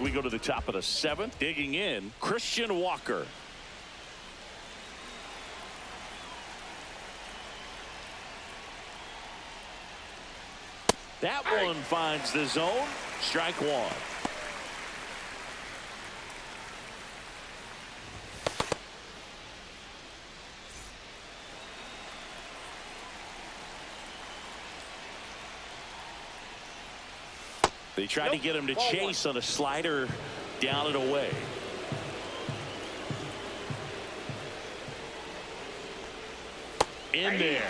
We go to the top of the 7th. Digging in, Christian Walker. That one finds the zone. Strike one. They tried to get him to chase on a slider down and away. In there.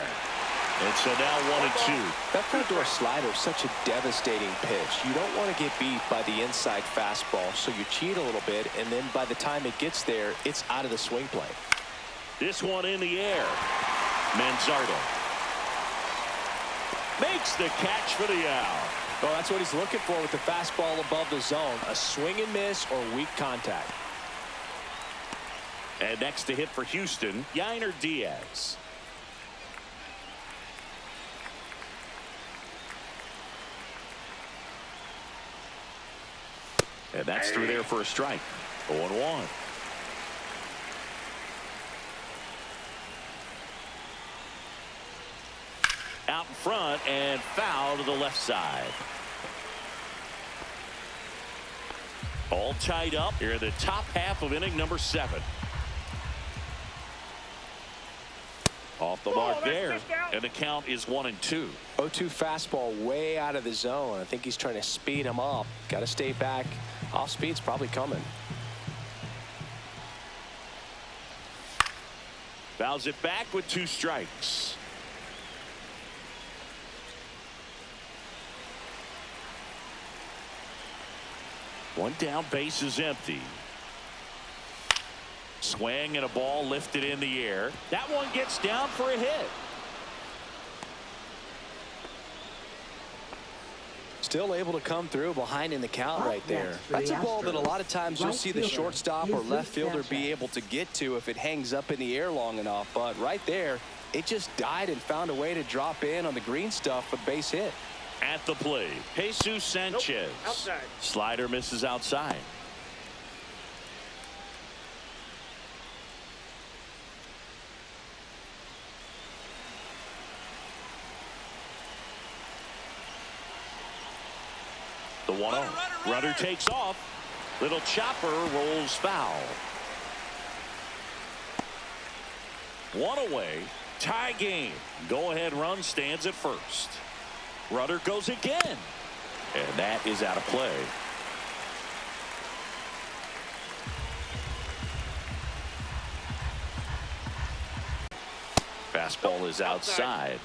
And so now 1-2. That front door slider is such a devastating pitch. You don't want to get beat by the inside fastball, so you cheat a little bit, and then by the time it gets there, it's out of the swing plane. This one in the air. Manzardo makes the catch for the out. Well, that's what he's looking for with the fastball above the zone. A swing and miss or weak contact. And next to hit for Houston, Yainer Diaz. And that's through there for a strike. 0-1. Out in front and foul to the left side. All tied up here in the top half of inning number 7. Off the mark there, and the count is 1-2. 0-2 fastball way out of the zone. I think he's trying to speed him up. Got to stay back. Off speed's probably coming. Fouls it back with 2 strikes. One down, base is empty. Swing and a ball lifted in the air. That one gets down for a hit. Still able to come through behind in the count right there. That's a ball that a lot of times you'll see the shortstop or left fielder be able to get to if it hangs up in the air long enough. But right there, it just died and found a way to drop in on the green stuff for base hit. At the plate, Jesus Sanchez. Outside. Slider misses outside. The 1-0. Runner takes off. Little chopper rolls foul. One away. Tie game. Go-ahead run stands at first. Runner goes again. And that is out of play. Fastball is outside.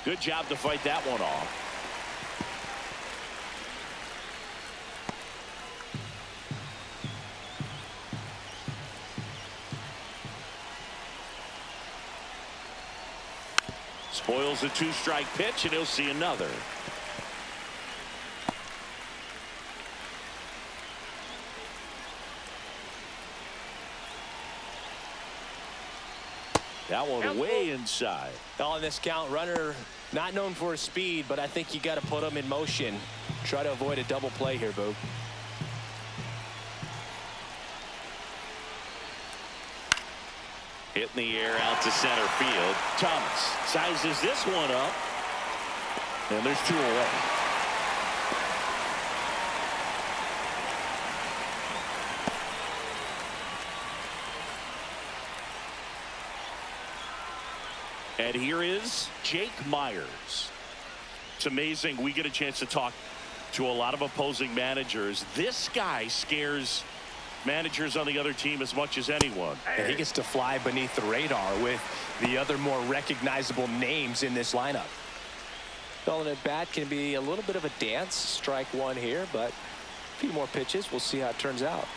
Good job to fight that one off. Spoils a 2-strike pitch, and he'll see another. That one way inside. On this count, runner not known for his speed, but I think you got to put him in motion. Try to avoid a double play here, Boo. Hit in the air out to center field. Thomas sizes this one up, and there's 2 away. And here is Jake Myers. It's amazing. We get a chance to talk to a lot of opposing managers. This guy scares managers on the other team as much as anyone. And he gets to fly beneath the radar with the other more recognizable names in this lineup. Well, at bat can be a little bit of a dance. Strike one here, but a few more pitches. We'll see how it turns out.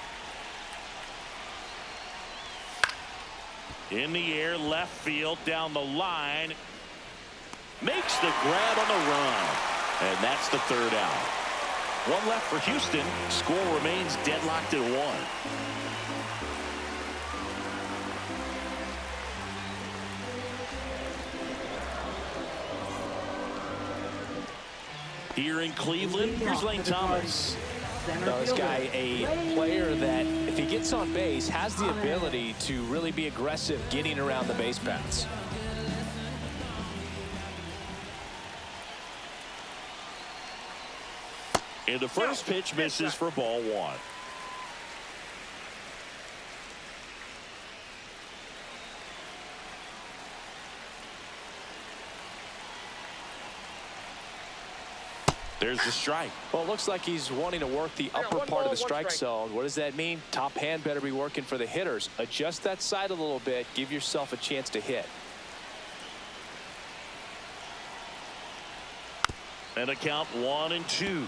In the air, left field, down the line. Makes the grab on the run. And that's the 3rd out. 1 left for Houston. Score remains deadlocked at 1. Here in Cleveland, here's Lane Thomas. Now, this guy, a player that, if he gets on base, has the ability to really be aggressive getting around the base paths. And the first pitch misses for ball 1. There's the strike. Well, it looks like he's wanting to work the upper part of the strike zone. What does that mean? Top hand better be working for the hitters. Adjust that side a little bit. Give yourself a chance to hit. And a count 1-2.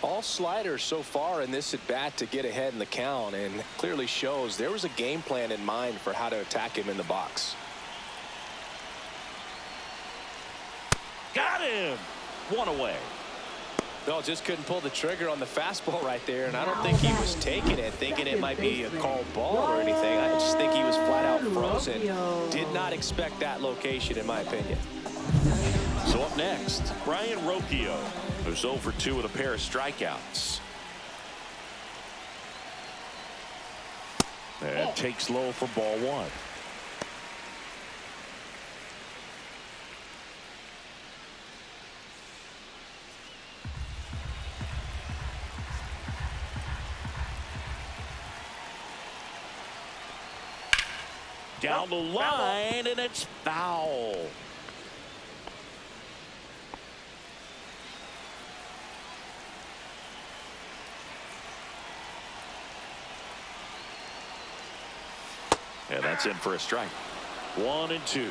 All sliders so far in this at bat to get ahead in the count, and clearly shows there was a game plan in mind for how to attack him in the box. Got him. 1 away. No, just couldn't pull the trigger on the fastball right there, and I don't think he was taking it thinking it might be a called ball or anything. I just think he was flat out frozen. Did not expect that location, in my opinion. So up next, Brian Rocchio, who's 0 for 2 with a pair of strikeouts. And takes low for ball 1. Down the line, and it's foul. And that's in for a strike. 1-2.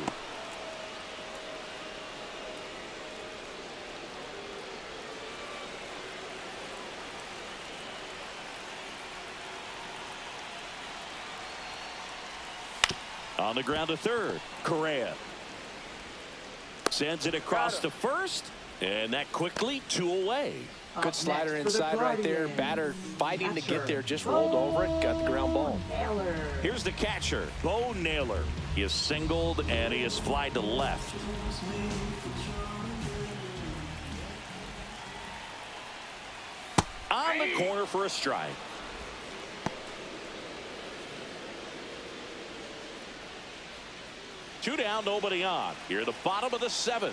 On the ground to third. Correa sends it across to first, and that quickly 2 away. Good slider inside right there. Batter fighting to get there, just rolled over it, got the ground ball. Here's the catcher, Bo Naylor. He is singled and he is flied to left. On the corner for a strike. Two down, nobody on. Here at the bottom of the 7th.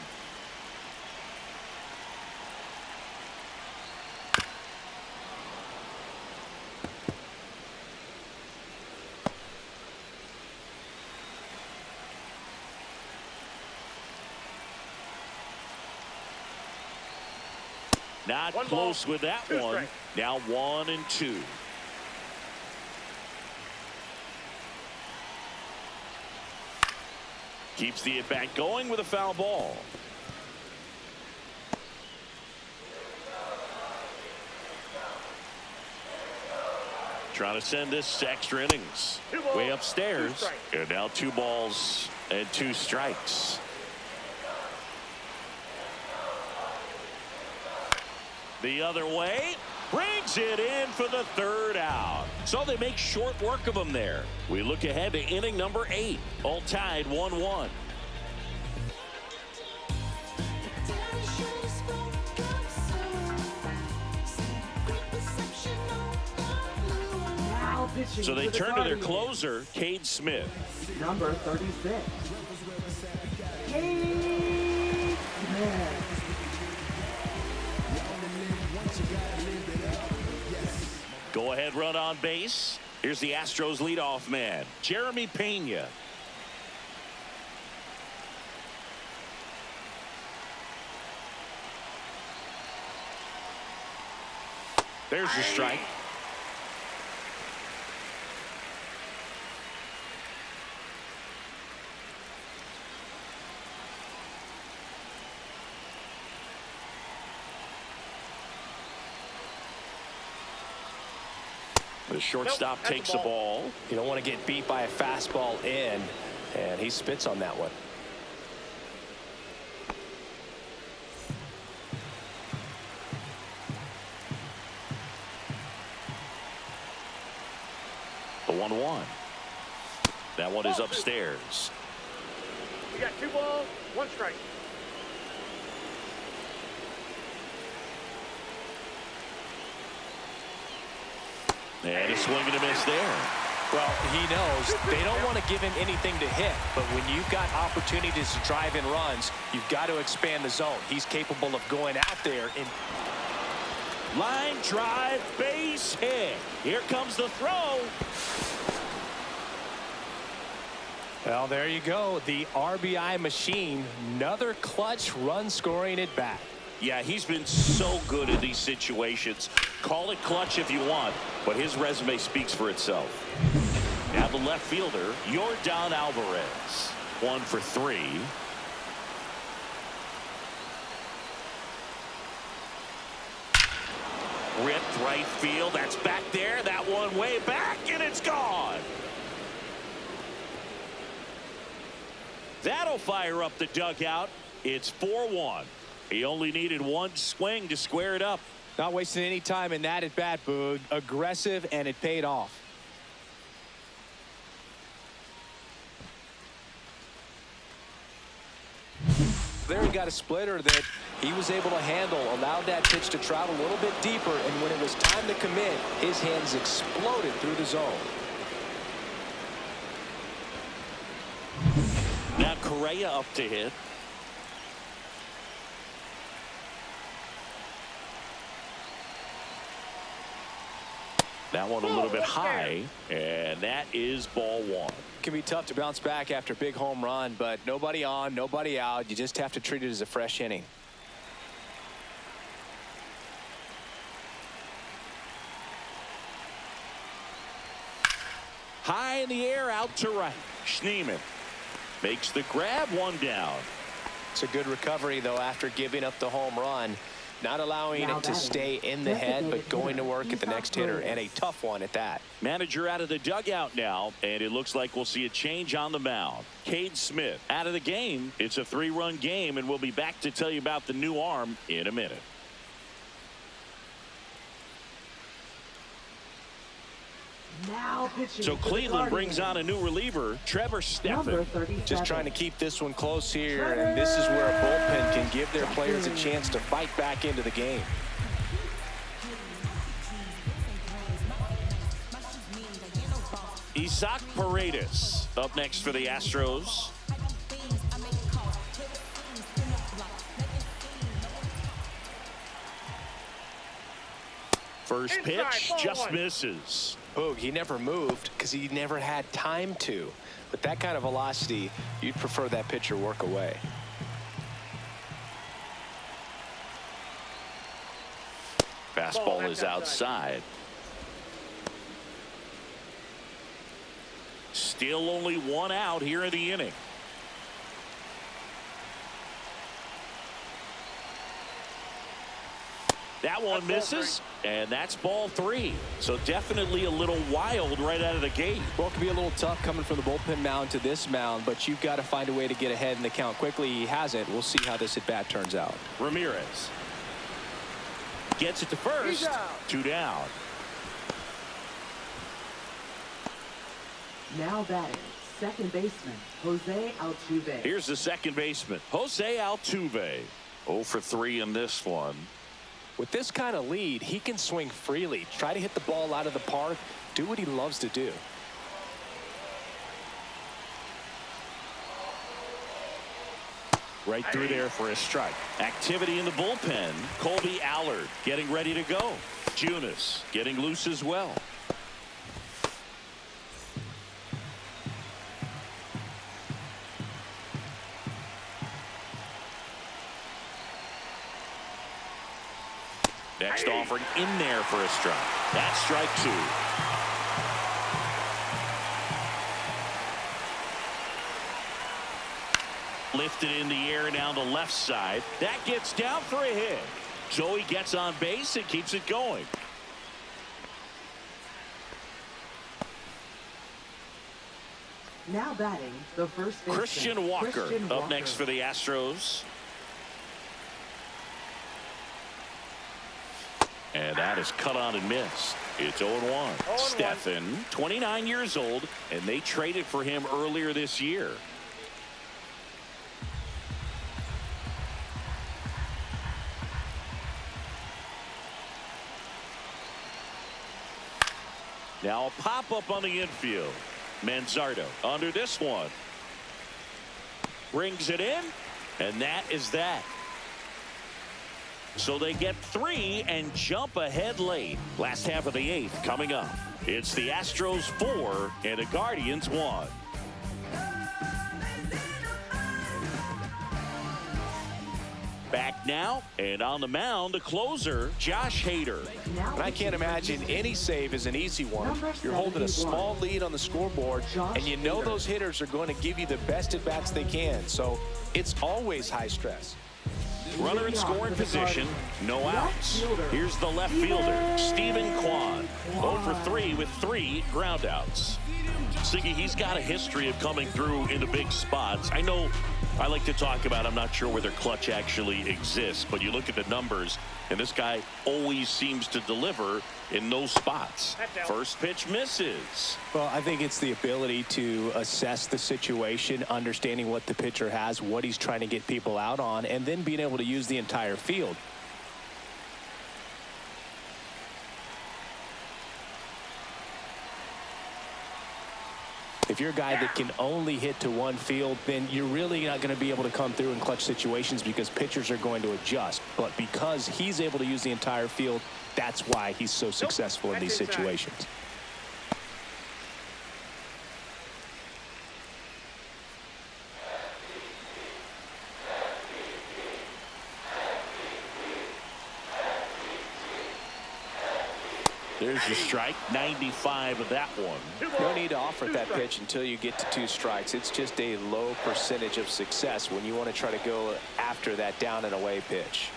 Not One close ball, with that two one. strikes. Now 1-2. Keeps the at-bat going with a foul ball. Trying to send this to extra innings. Way upstairs. And now 2 balls and 2 strikes. The other way. Brings it in for the 3rd out. So they make short work of him there. We look ahead to inning number 8. All tied 1-1. So they turn to their closer, Cade Smith. Number 36. Cade Smith. Go ahead run on base. Here's the Astros leadoff man, Jeremy Pena. There's the strike. The shortstop takes the ball. You don't want to get beat by a fastball in, and he spits on that one. The 1-1. That one is upstairs. We got 2 balls, 1 strike. And a swing and a miss there. Well, he knows they don't want to give him anything to hit, but when you've got opportunities to drive in runs, you've got to expand the zone. He's capable of going out there and line drive, base hit. Here comes the throw. Well, there you go. The RBI machine. Another clutch run scoring at bat. Yeah, he's been so good in these situations. Call it clutch if you want, but his resume speaks for itself. Now the left fielder, Yordan Alvarez. 1 for 3. Ripped right field. That's back there. That one way back, and it's gone. That'll fire up the dugout. It's 4-1. He only needed 1 swing to square it up. Not wasting any time in that at bat, Boog. Aggressive, and it paid off. There he got a splitter that he was able to handle, allowed that pitch to travel a little bit deeper, and when it was time to commit, his hands exploded through the zone. Now Correa up to hit. That one a little bit high, and that is ball 1. It can be tough to bounce back after a big home run, but nobody on, nobody out. You just have to treat it as a fresh inning. High in the air, out to right. Schneemann makes the grab, 1 down. It's a good recovery, though, after giving up the home run. Not allowing it to stay in the head, but going to work at the next hitter, and a tough one at that. Manager out of the dugout now, and it looks like we'll see a change on the mound. Cade Smith out of the game. It's a 3-run game, and we'll be back to tell you about the new arm in a minute. So Cleveland brings on a new reliever, Trevor Stephan. Just trying to keep this one close here, and this is where a bullpen can give their players a chance to fight back into the game. Isaac Paredes up next for the Astros. First pitch just misses. Boog, he never moved because he never had time to. With that kind of velocity, you'd prefer that pitcher work away. Fastball is outside. Still only one out here in the inning. That one misses, and that's ball 3. So definitely a little wild right out of the gate. Well, it can be a little tough coming from the bullpen mound to this mound, but you've got to find a way to get ahead in the count quickly. He hasn't. We'll see how this at-bat turns out. Ramirez gets it to first. 2 down. Now batting, second baseman, Jose Altuve. Here's the second baseman, Jose Altuve. 0 for 3 in this one. With this kind of lead, he can swing freely, try to hit the ball out of the park, do what he loves to do. Right through there for a strike. Activity in the bullpen. Colby Allard getting ready to go. Junis getting loose as well. Next offering in there for a strike. That's strike 2. Lifted in the air down the left side. That gets down for a hit. So he gets on base and keeps it going. Now batting, the first baseman, Christian Walker Christian up Walker. next for the Astros. And that is cut on and missed. It's 0-1. Stephan, 29 years old, and they traded for him earlier this year. Now a pop-up on the infield. Manzardo under this one. Brings it in, and that is that. So they get 3 and jump ahead late. Last half of the 8th coming up. It's the Astros 4 and the Guardians 1. Back now, and on the mound, the closer, Josh Hader. And I can't imagine any save is an easy one. You're holding a small lead on the scoreboard, and you know those hitters are going to give you the best at-bats they can. So it's always high stress. Runner in scoring position, no outs. Here's the left fielder, Stephen Kwan. 0 for 3 with 3 groundouts. Siggy, he's got a history of coming through in the big spots. I know I like to talk about, I'm not sure whether clutch actually exists, but you look at the numbers, and this guy always seems to deliver in those spots. First pitch misses. Well, I think it's the ability to assess the situation, understanding what the pitcher has, what he's trying to get people out on, and then being able to use the entire field. If you're a guy that can only hit to one field, then you're really not going to be able to come through in clutch situations because pitchers are going to adjust. But because he's able to use the entire field, that's why he's so successful in these situations. There's the strike, 95 of that one. No need to offer that pitch until you get to 2 strikes. It's just a low percentage of success when you want to try to go after that down and away pitch.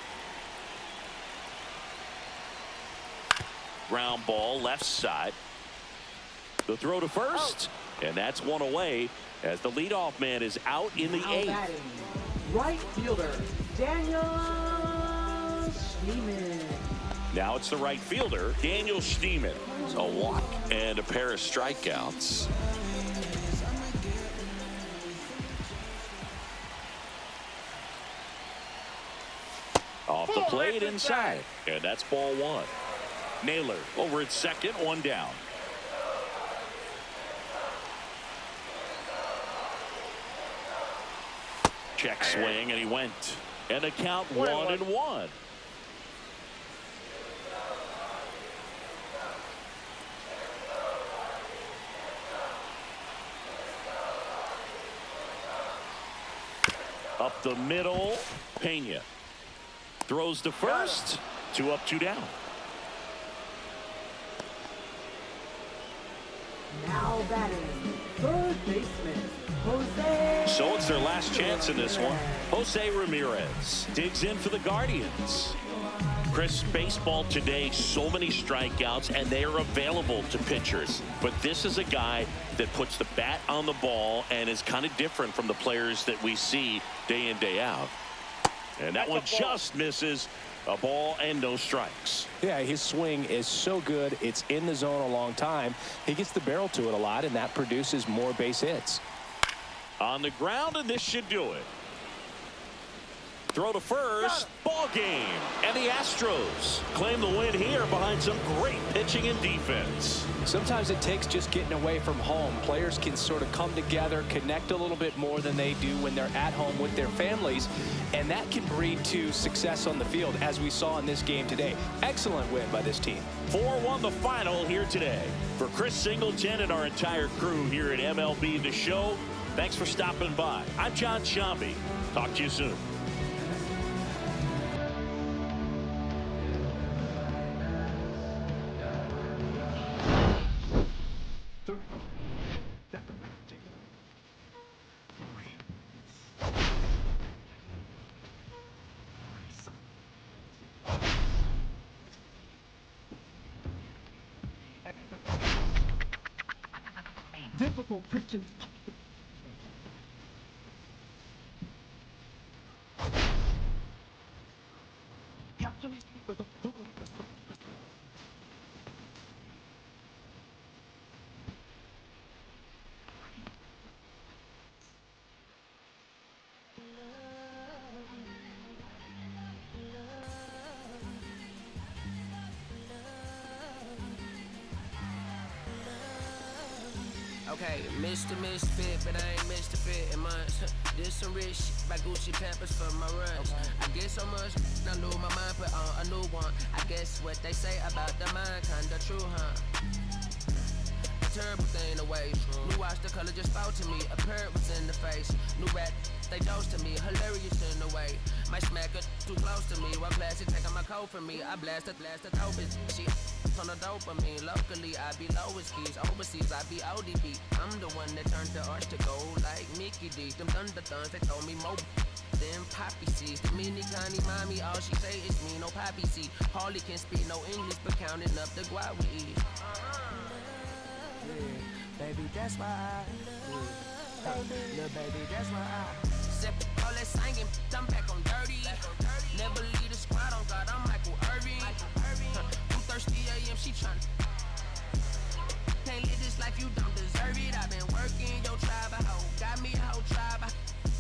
Ground ball left side. The throw to first, and that's one away as the leadoff man is out in the 8th. Batting, right fielder, Daniel Schneeman. Now it's the right fielder, Daniel Schneeman. A walk and a pair of strikeouts. Off the plate inside, and that's ball 1. Naylor over at second, 1 down. Check swing, and he went. And the count 1-1. Up the middle, Pena throws to first. 2 up, 2 down. Now batting, third baseman, Jose. So it's their last chance in this one. Jose Ramirez digs in for the Guardians. Chris, baseball today, so many strikeouts, and they are available to pitchers. But this is a guy that puts the bat on the ball and is kind of different from the players that we see day in, day out. And that one just misses. A ball and no strikes. Yeah, his swing is so good. It's in the zone a long time. He gets the barrel to it a lot, and that produces more base hits. On the ground, and this should do it. Throw to first. Ball game. And the Astros claim the win here behind some great pitching and defense. Sometimes it takes just getting away from home. Players can sort of come together, connect a little bit more than they do when they're at home with their families, and that can breed to success on the field, as we saw in this game today. Excellent win by this team. 4-1 the final here today. For Chris Singleton and our entire crew here at MLB The Show, thanks for stopping by. I'm John Shambi. Talk to you soon. Difficult freaking. Okay, Mr. Misfit, but I ain't Mr. Fit in months. Did some rich shit by Gucci Pampers for my runs. I get so much, I lose my mind, put on a new one. I guess what they say about the mind, kinda true, huh? A terrible thing to waste. New watch, the color just spoke to me. A parrot was in the face. New rat, they dose to me. Hilarious in a way. My smacker too close to me. One plastic taking my coat from me. I blast the dope is she on the dopamine. Locally, I be lowest keys. Overseas, I be ODB. I'm the one that turned the arch to gold like Mickey D. Them thunder thuns, they told me more than poppy seeds. The mini Connie mommy, all she say is me, no poppy seed. Hardly can speak no English, but counting up the guap we eat. Yeah, baby, that's why I little baby, that's why I sip all that singing, I'm back on dirty. Never leave the squad on God, I'm Michael Irving. Who thirsty AM, she tryna. Can't live this life, you don't deserve it. I've been working, your tribe, a hoe. Got me a whole tribe.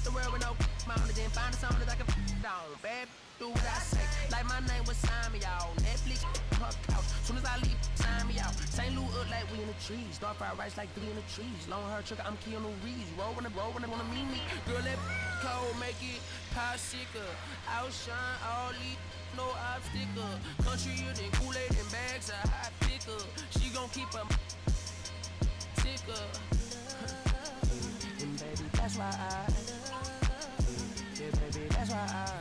The world with no mount, then find a song that I can down. Bad, do what I say. Like my name was sign me out. Netflix, her couch. Soon as I leave, sign me out. St. Louis up like we in the trees. Dark fried rice like 3 in the trees. Long hair trucker, I'm Keanu Reeves. Roll when they wanna meet me. Girl, that cold, make it popsicle. Outshine all these, no obstacle. Countryer than Kool-Aid and bags of hot pickle. She gon' keep her ticker. And baby, that's why yeah, baby, that's why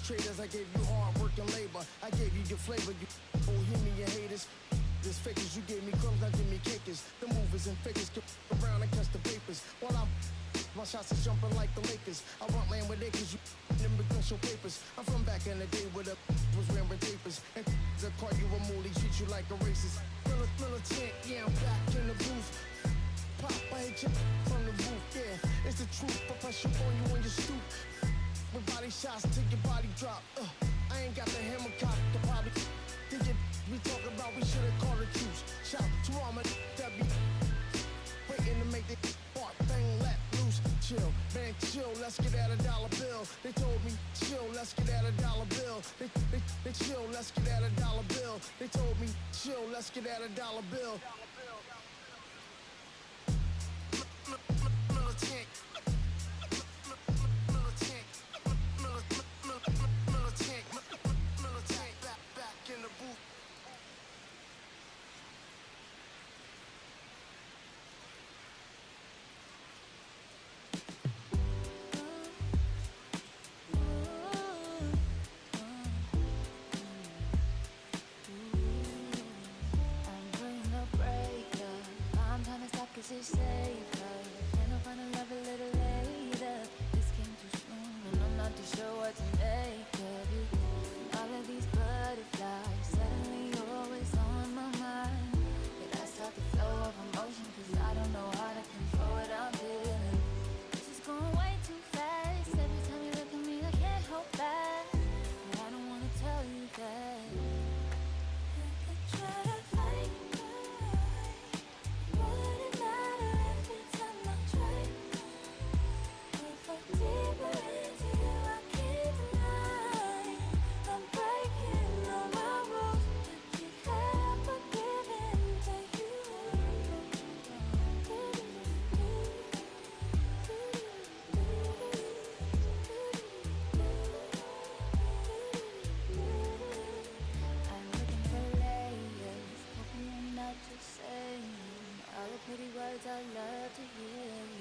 traders, I gave you hard work and labor. I gave you your flavor, you bohemian haters. This fakers, you gave me crumbs, now give me cakers. The movers and fakers get around and catch the papers. While my shots is jumping like the Lakers. I want land with acres, you immigrant your papers. I'm from back in the day where the was wearing papers. And that call you a moolie, treat you like a racist. Militant, yeah, I'm back in the booth. Pop, I hit you from the roof. 20 shots till your body drop. I ain't got the hammer cock to probably think it. We talk about we should've called the truce. Shout to all my that be waiting to make the part thing let loose. Chill, man, chill. Let's get at a dollar bill. They told me chill. Let's get at a dollar bill. They chill. Let's get at a dollar bill. They told me chill. Let's get at a dollar bill. Militant. Back in the booth. Cause it's safer. And I'll find a love a little later. This came too soon, and I'm not too sure what to make of it. All of these butterflies, suddenly you're always on my mind. But I stop the flow of emotion, cause I don't know how to control what I'm feeling. This is going way too fast. Every time you look at me, I can't hold back. But I don't wanna tell you that. I could try to fight. Pretty words I love to hear.